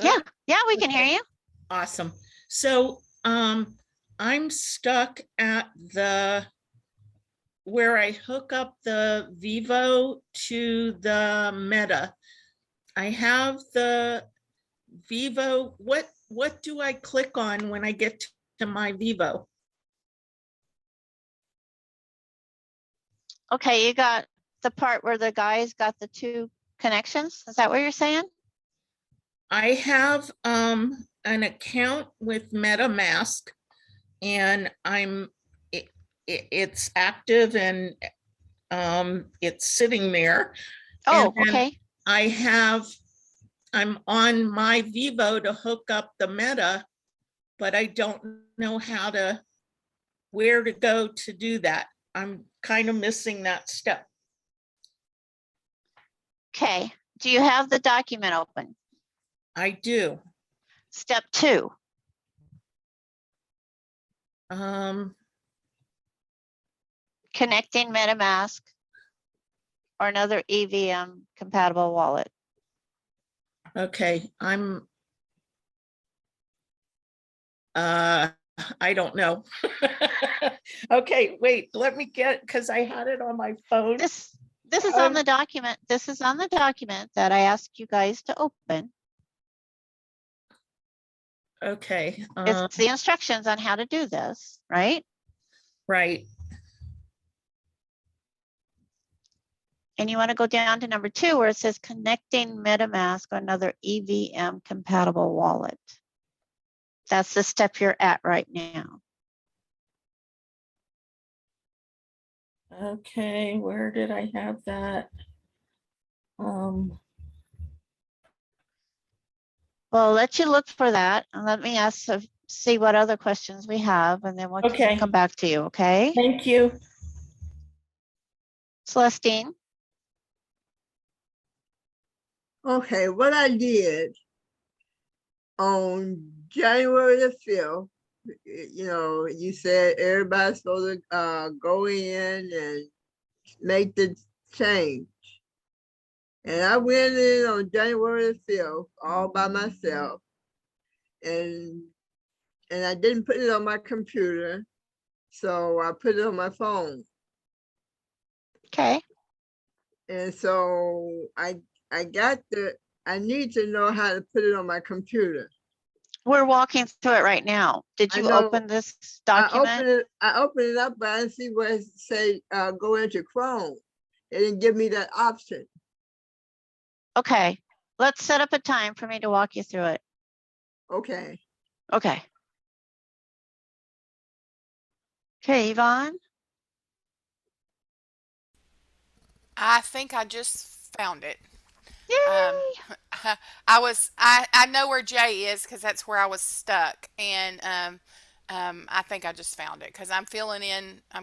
yeah, we can hear you. Awesome. So, I'm stuck at where I hook up the VYVO to the Meta. I have the VYVO. What do I click on when I get to my VYVO? Okay, you got the part where the guy's got the two connections. Is that what you're saying? I have an account with MetaMask, and it's active, and it's sitting there. Oh, And then okay. I'm on my VYVO to hook up the Meta, but I don't know where to go to do that. I'm kind of missing that step. Okay. Do you have the document open? I do. Step 2. Connecting MetaMask or another EVM compatible wallet. Okay, I don't know. Okay, wait, let me because I had it on my phone. This is on the document. This is on the document that I asked you guys to open. Okay, It's the instructions on how to do this, right? right. And you want to go down to number 2 where it says connecting MetaMask or another EVM compatible wallet. That's the step you're at right now. Okay, where did I have that? Well, I'll let you look for that and let me see what other questions we have, and then we'll Okay. come back to you, okay? Thank you. Celestine? Okay, what I did on January the 5th, you said everybody's supposed to go in and make the change. And I went in on January the 5th all by myself. And I didn't put it on my computer. So I put it on my phone. Okay. And so I need to know how to put it on my computer. We're walking through it right now. Did I you know. open this I document? opened it up, but I didn't see where it say, go into Chrome. It didn't give me that option. Okay, let's set up a time for me to walk you through it. Okay. Okay. Okay, Yvonne? I think I just found it. Yay! I know where Jay is because that's where I was stuck. And I think I just found it because I'm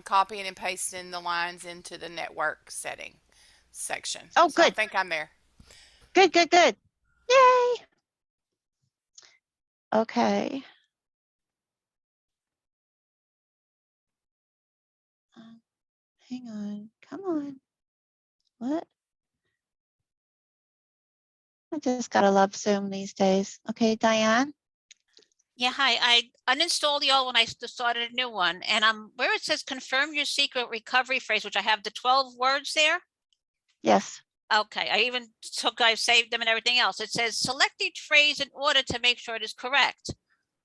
copying and pasting the lines into the network setting section. Oh, So I good. think I'm there. Good, good, good. Yay! Okay. Hang on. Come on. What? I just gotta love Zoom these days. Okay, Diane? Yeah, hi. I uninstalled the old one. I started a new one, and where it says confirm your secret recovery phrase, which I have the 12 words there. Yes. Okay, I saved them and everything else. It says select each phrase in order to make sure it is correct.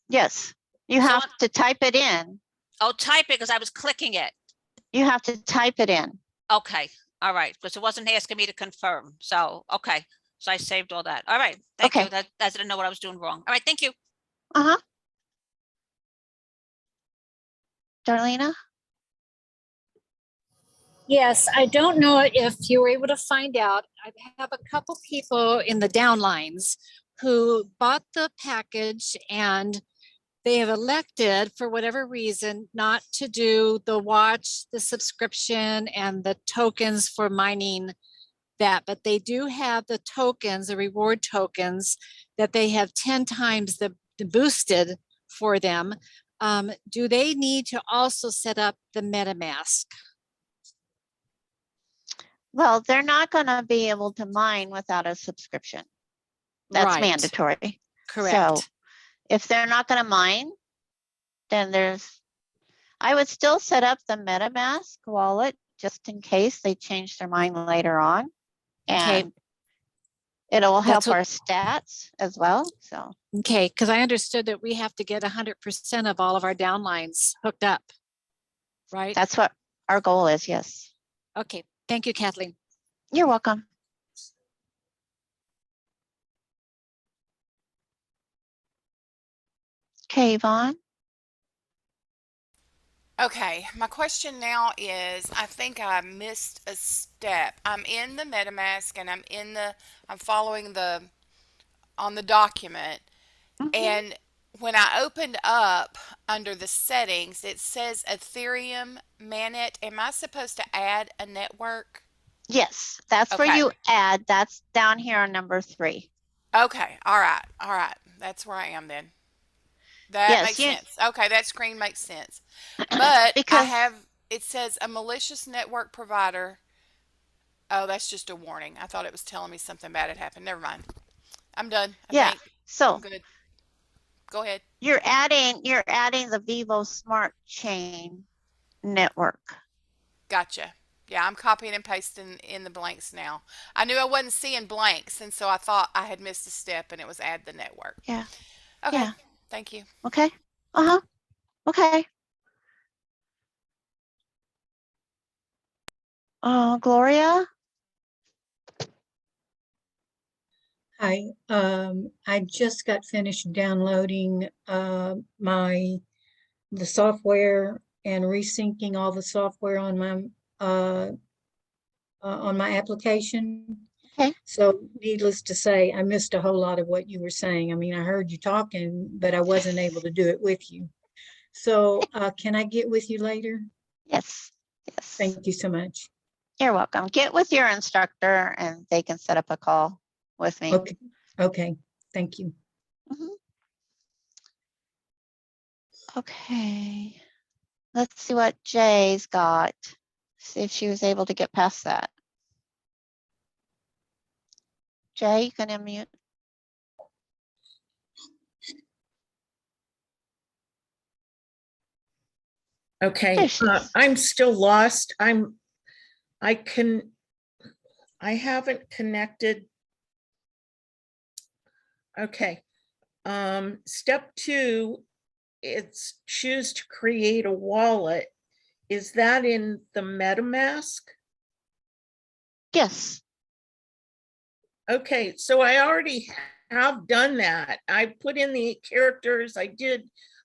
Yes. You So have to type it in. Oh, type it because I was clicking it. You have to type it in. Okay, all right, because it wasn't asking me to confirm. So, okay, so I saved all that. All right, thank you. Okay. I didn't know what I was doing wrong. All right, thank you. Uh-huh. Darlena? Yes, I don't know if you were able to find out. I have a couple people in the downlines who bought the package and they have elected for whatever reason not to do the watch, the subscription, and the tokens for mining that, but they do have the tokens, the reward tokens that they have 10 times the boosted for them. Do they need to also set up the MetaMask? Well, they're not gonna be able to mine without a subscription. That's Right. mandatory. Correct. So if they're not gonna mine, then I would still set up the MetaMask wallet just in case they change their mind later on. Okay. And it'll help That's what- our stats as well. So Okay, because I understood that we have to get 100% of all of our downlines hooked up, right? that's what our goal is. Yes. Okay, thank you, Kathleen. You're welcome. Okay, Yvonne. Okay, my question now is, I think I missed a step. I'm in the MetaMask and I'm following on the document. Mhm. And when I opened up under the settings, it says Ethereum Manet. Am I supposed to add a network? Yes, that's where Okay. you add. That's down here on number 3. Okay. All right. All right. That's where I am then. That Yes, makes sense. Okay, that screen makes sense. But because it says a malicious network provider. Oh, that's just a warning. I thought it was telling me something bad had happened. Never mind. I'm done. I yeah. think I'm So good. Go ahead. you're adding the VYVO Smart Chain network. Gotcha. Yeah, I'm copying and pasting in the blanks now. I knew I wasn't seeing blanks, and so I thought I had missed a step, and it was add the network. Yeah. Okay. Yeah. Thank you. Okay. Uh-huh. Okay. Gloria? Hi, I just got finished downloading the software and resyncing all the software on my application. Okay. So needless to say, I missed a whole lot of what you were saying. I mean, I heard you talking, but I wasn't able to do it with you. So can I get with you later? Yes. Yes. Thank you so much. You're welcome. Get with your instructor and they can set up a call with me. Okay. Okay. Thank you. Mhm. Okay. Let's see what Jay's got. See if she was able to get past that. Jay, you can unmute. Okay, There she is. I'm still lost. I haven't connected. Okay, Step 2, it's choose to create a wallet. Is that in the MetaMask? Yes. Okay, so I already have done that. I put in the characters.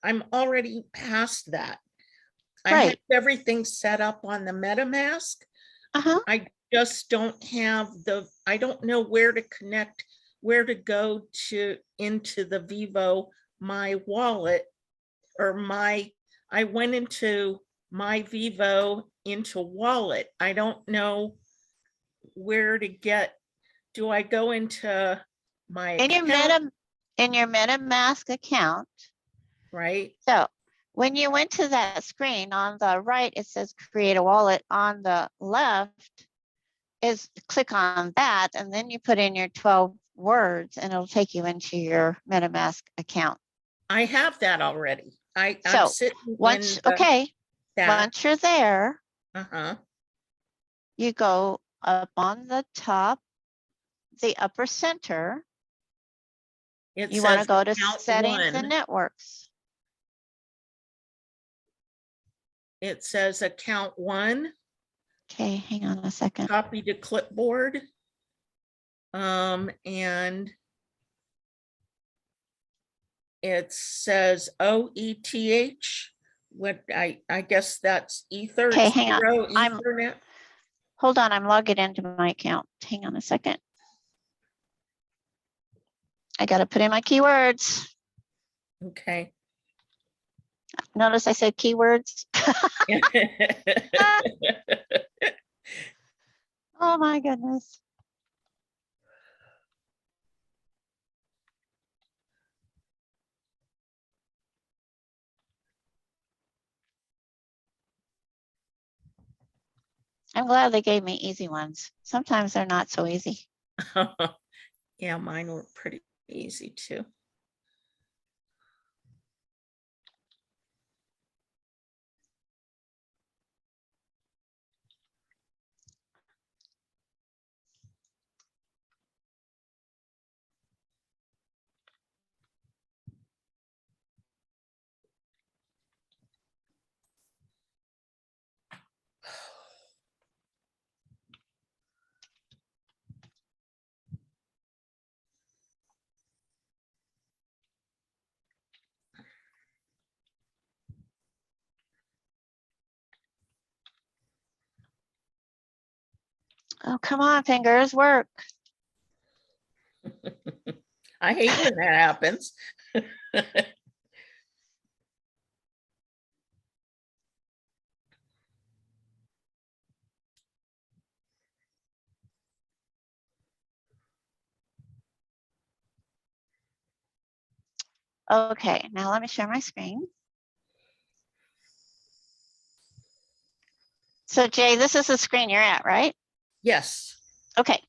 I'm already past that. I have Right. everything set up on the MetaMask. Uh-huh. I just don't have I don't know where to connect, where to go into the VYVO My Wallet or I went into My VYVO into wallet. I don't know where to get, do I go into my In your account, MetaMask account. right? So when you went to that screen on the right, it says create a wallet. On the left is click on that, and then you put in your 12 words and it'll take you into your MetaMask account. I have that already. I'm So sitting once, in okay, that. once you're there, Uh-huh. you go up on the top, the upper center. It You want to says go to account settings 1. and networks. It says account 1, Okay, hang on a second. copy to clipboard. And it says OETH. What I guess that's Ether. Okay, It's hang on. zero I'm Ethernet. hold on, I'm logging into my account. Hang on a second. I got to put in my keywords. Okay. Notice I said keywords. Oh my goodness. I'm glad they gave me easy ones. Sometimes they're not so easy. Yeah, mine were pretty easy too. Oh, come on, fingers, work. I hate when that happens. Okay, now let me share my screen. So Jay, this is the screen you're at, right? Yes. Okay.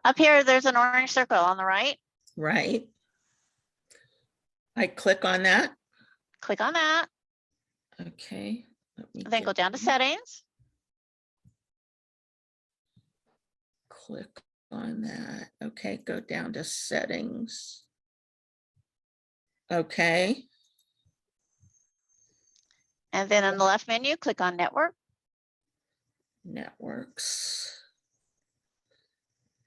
Up here, there's an orange circle on the right. Right. I click on that. Click on that. Okay. Let me Then get go down to there. settings. Click on that. Okay, go down to settings. Okay. And then on the left menu, click on network. Networks.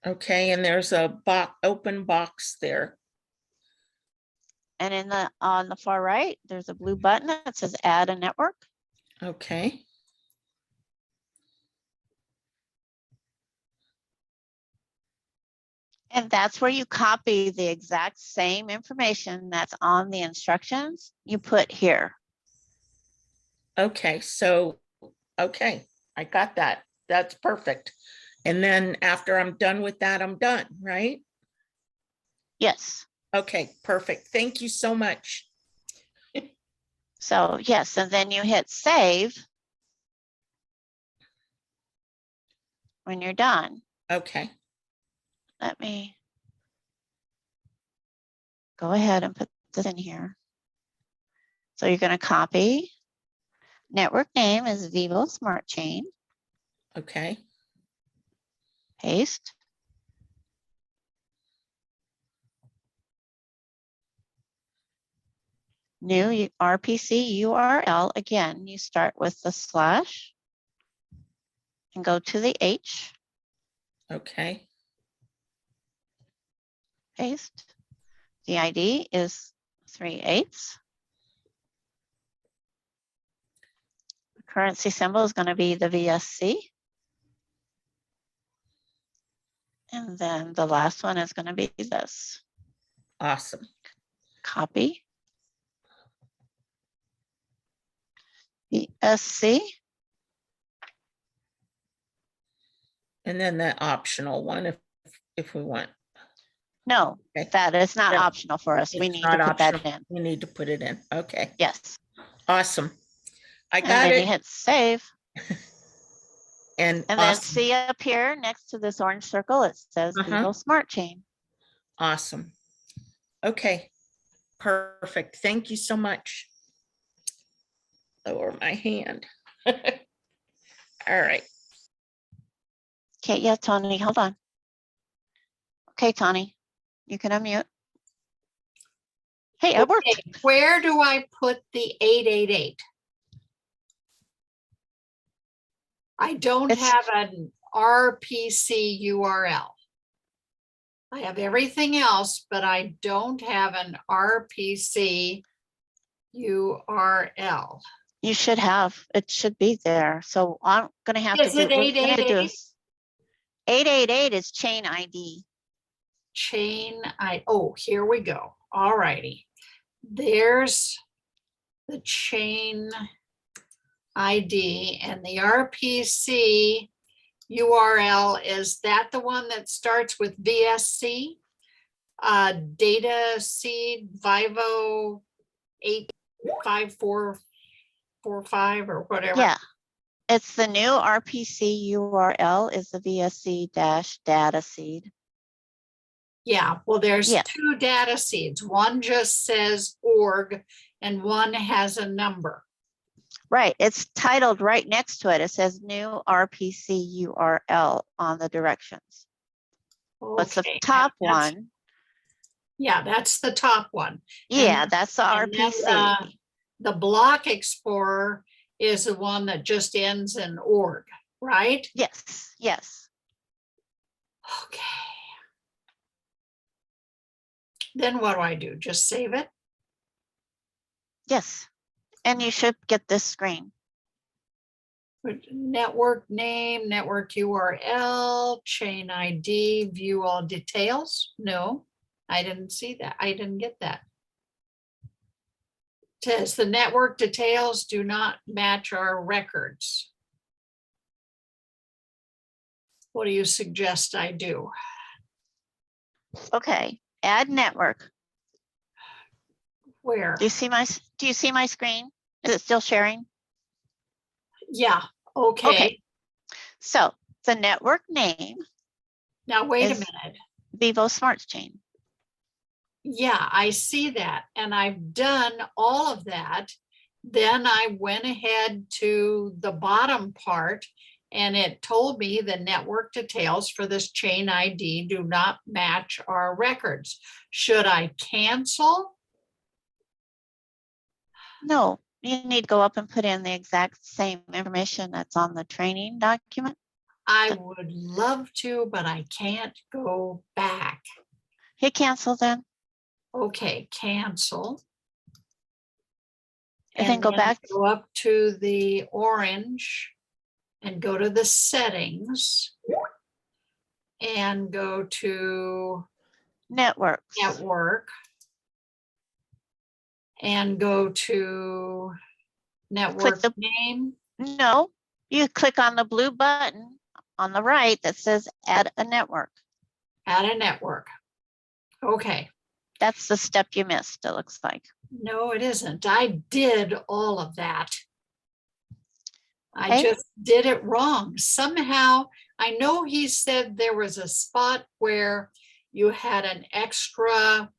Okay, and there's a open box there. And in on the far right, there's a blue button that says add a network. Okay. And that's where you copy the exact same information that's on the instructions you put here. Okay, so, okay, I got that. That's perfect. And then after I'm done with that, I'm done, right? Yes. Okay, perfect. Thank you so much. So yes, and then you hit save when you're done. Okay. Let me go ahead and put this in here. So you're going to copy. Network name is VYVO Smart Chain. Okay. Paste. new RPC URL. Again, you start with the slash and go to the H, Okay. paste. The ID is 3/8. The currency symbol is going to be the VSC. And then the last one is going to be this. Awesome. Copy. VSC. And then that optional one if we want. No, Okay. that is not No, optional for us. We It's need to not put that optional. in. We need to put it in. Okay. Yes. Awesome. I And got then you it. hit save. And And then awesome. see up here next to this orange circle, it says VYVO Smart Chain. Awesome. Okay. Perfect. Thank you so much. Lower my hand. All right. Okay, yeah, Tony, hold on. Okay, Tony, you can unmute. Hey, it worked. Okay, where do I put the 888? I don't It's- have an RPC URL. I have everything else, but I don't have an RPC URL. You should have, it should be there. So I'm gonna have to Is do. it what we're gonna do 888? is- 888 is chain ID. Oh, here we go. All righty. There's the chain ID and the RPC URL. Is that the one that starts with VSC? Data seed VYVO 85445 or whatever. Yeah. It's the new RPC URL is the VSC data seed. Yeah, well, there's Yeah. 2 data seeds. One just says org and one has a number. Right, it's titled right next to it. It says new RPC URL on the directions. What's the Okay, top that's- one? Yeah, that's the top one. Yeah, that's the And then, RPC. the block explorer is the one that just ends in org, right? Yes, yes. Okay. Then what do I do? Just save it? Yes. And you should get this screen. Network name, network URL, chain ID, view all details. No, I didn't see that. I didn't get that. Says the network details do not match our records. What do you suggest I do? Okay, add network. Where? Do you see my screen? Is it still sharing? Yeah, okay. So the network name, Now, wait a is- minute. VYVO Smart Chain. Yeah, I see that. And I've done all of that. Then I went ahead to the bottom part and it told me the network details for this chain ID do not match our records. Should I cancel? No, you need to go up and put in the exact same information that's on the training document. I would love to, but I can't go back. Hit cancel then, Okay, cancel. and then go back. Go up to the orange and go to the settings and go to Networks. network and go to network the- name. No, you click on the blue button on the right that says add a network. Add a network. Okay, That's the step you missed, it looks like. no, it isn't. I did all of that. I Okay. just did it wrong. Somehow, I know he said there was a spot where you had an extra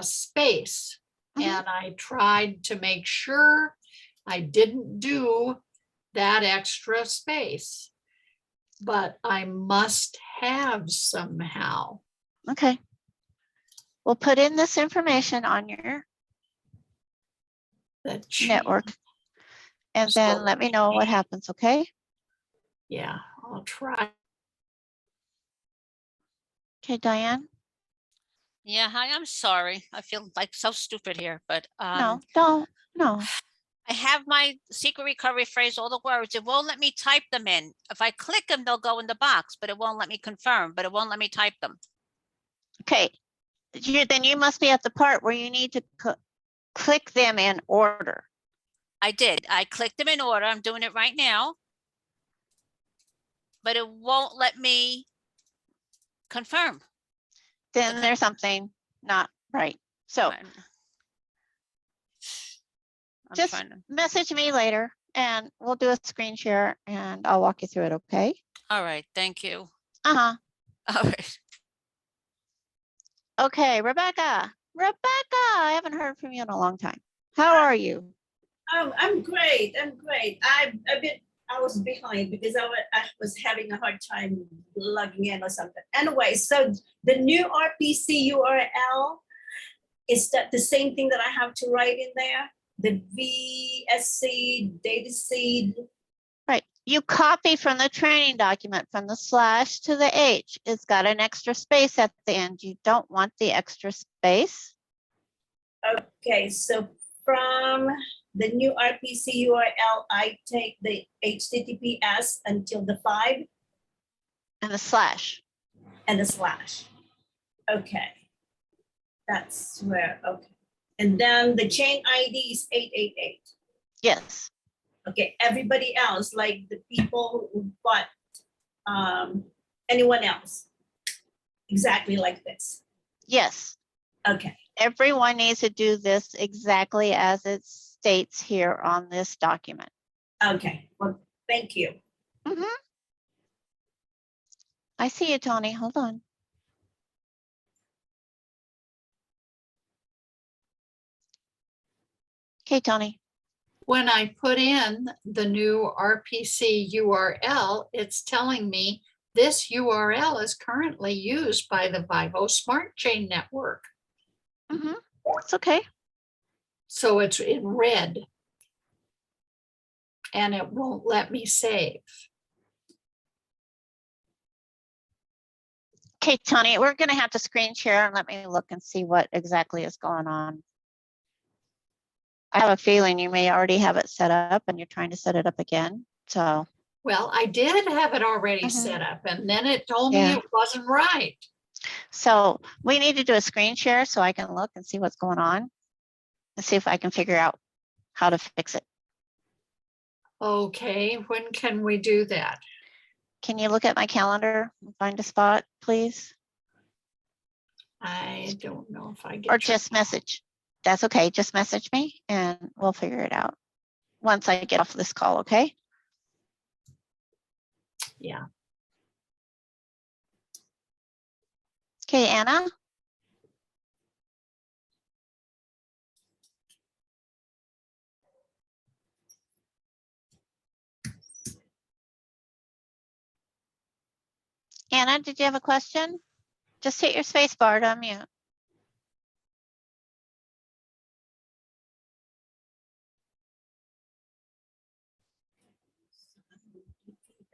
space. Mhm. And I tried to make sure I didn't do that extra space. But I must have somehow. Okay. We'll put in this information on your The chain. network. And then So- let me know what happens, okay? Yeah, I'll try. Okay, Diane? Yeah, hi, I'm sorry. I feel like so stupid here, but No, don't, no. I have my secret recovery phrase, all the words. It won't let me type them in. If I click them, they'll go in the box, but it won't let me confirm, but it won't let me type them. Okay, then you must be at the part where you need to click them in order. I did. I clicked them in order. I'm doing it right now. But it won't let me confirm. Then Okay. there's something not right. So I'm just trying to. message me later and we'll do a screen share and I'll walk you through it, okay? All right, thank you. Uh-huh. All right. Okay, Rebecca. Rebecca, I haven't heard from you in a long time. How are you? I'm great. I'm great. I was behind because I was having a hard time logging in or something. Anyway, so the new RPC URL, is that the same thing that I have to write in there? The VSC data seed. Right. You copy from the training document from the / to the H. It's got an extra space at the end. You don't want the extra space. Okay, so from the new RPC URL, I take the HTTPS until the 5 And the / and the slash. Okay. That's where, okay. And then the chain ID is 888. Yes. Okay, everybody else, like the people who bought anyone else, exactly like this. Yes. Okay, Everyone needs to do this exactly as it states here on this document. okay, well, thank you. Mhm. I see you, Tony. Hold on. Okay, Tony. When I put in the new RPC URL, it's telling me this URL is currently used by the VYVO Smart Chain Network. It's okay. So it's in red. And it won't let me save. Okay, Tony, we're going to have to screen share and let me look and see what exactly is going on. I have a feeling you may already have it set up and you're trying to set it up again. So, Well, I did have it already Mhm. set up and then it told me Yeah. it wasn't right. so we need to do a screen share so I can look and see what's going on and see if I can figure out how to fix it. Okay, when can we do that? Can you look at my calendar and find a spot, please? I don't know if I get. Or your- just message. That's okay. Just message me and we'll figure it out once I get off this call, okay? Yeah. Okay, Anna? Anna, did you have a question? Just hit your space bar to unmute.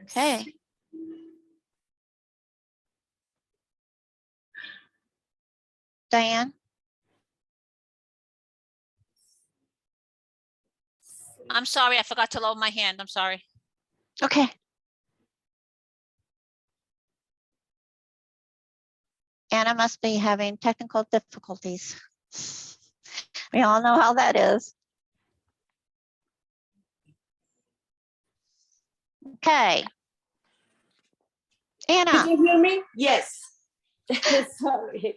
Okay. Diane? I'm sorry, I forgot to lower my hand. I'm sorry. Okay. Anna must be having technical difficulties. We all know how that is. Okay. Can Anna, you hear me? Yes. Sorry.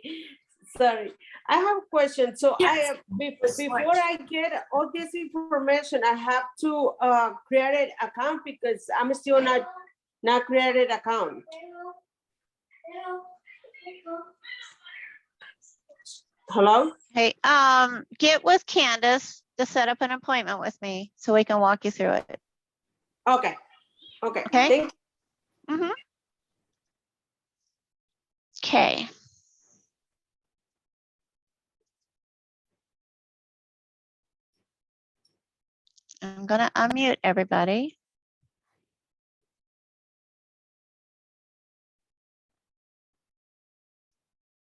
Sorry. I have a question. So Yes. before I get all this information, I have to create an account because I'm still not created account. Hello? hey, get with Candace to set up an appointment with me so we can walk you through it. Okay. Okay. Okay. Thank Mm-hmm. Okay. I'm gonna unmute everybody.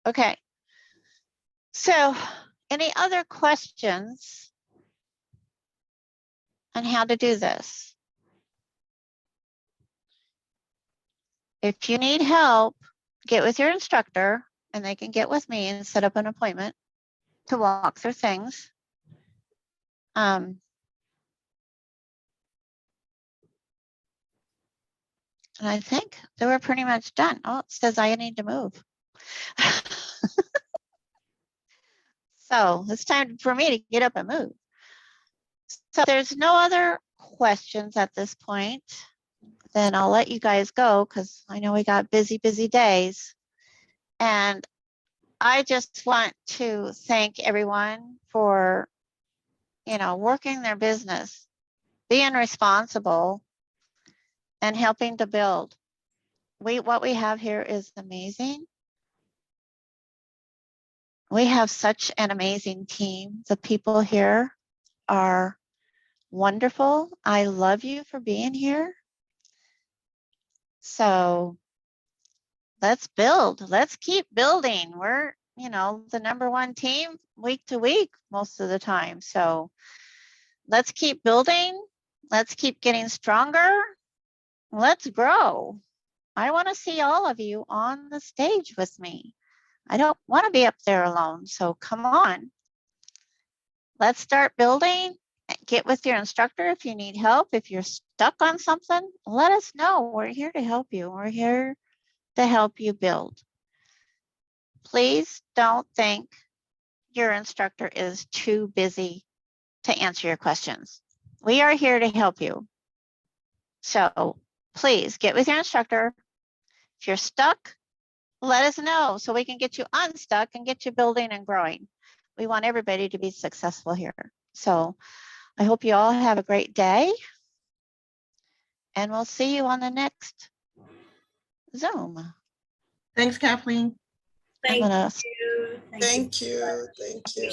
Okay. So any other questions on how to do this? If you need help, get with your instructor and they can get with me and set up an appointment to walk through things. And I think they were pretty much done. Oh, it says I need to move. So it's time for me to get up and move. So there's no other questions at this point. Then I'll let you guys go because I know we got busy days. And I just want to thank everyone for, working their business, being responsible, and helping to build. What we have here is amazing. We have such an amazing team. The people here are wonderful. I love you for being here. So let's build. Let's keep building. We're, the #1 team week to week most of the time. So let's keep building. Let's keep getting stronger. Let's grow. I want to see all of you on the stage with me. I don't want to be up there alone. So come on. Let's start building. Get with your instructor if you need help. If you're stuck on something, let us know. We're here to help you. We're here to help you build. Please don't think your instructor is too busy to answer your questions. We are here to help you. So please get with your instructor. If you're stuck, let us know so we can get you unstuck and get you building and growing. We want everybody to be successful here. So I hope you all have a great day. And we'll see you on the next Zoom. Thanks, Kathleen. Thank gonna- you. Thank you. Thank you.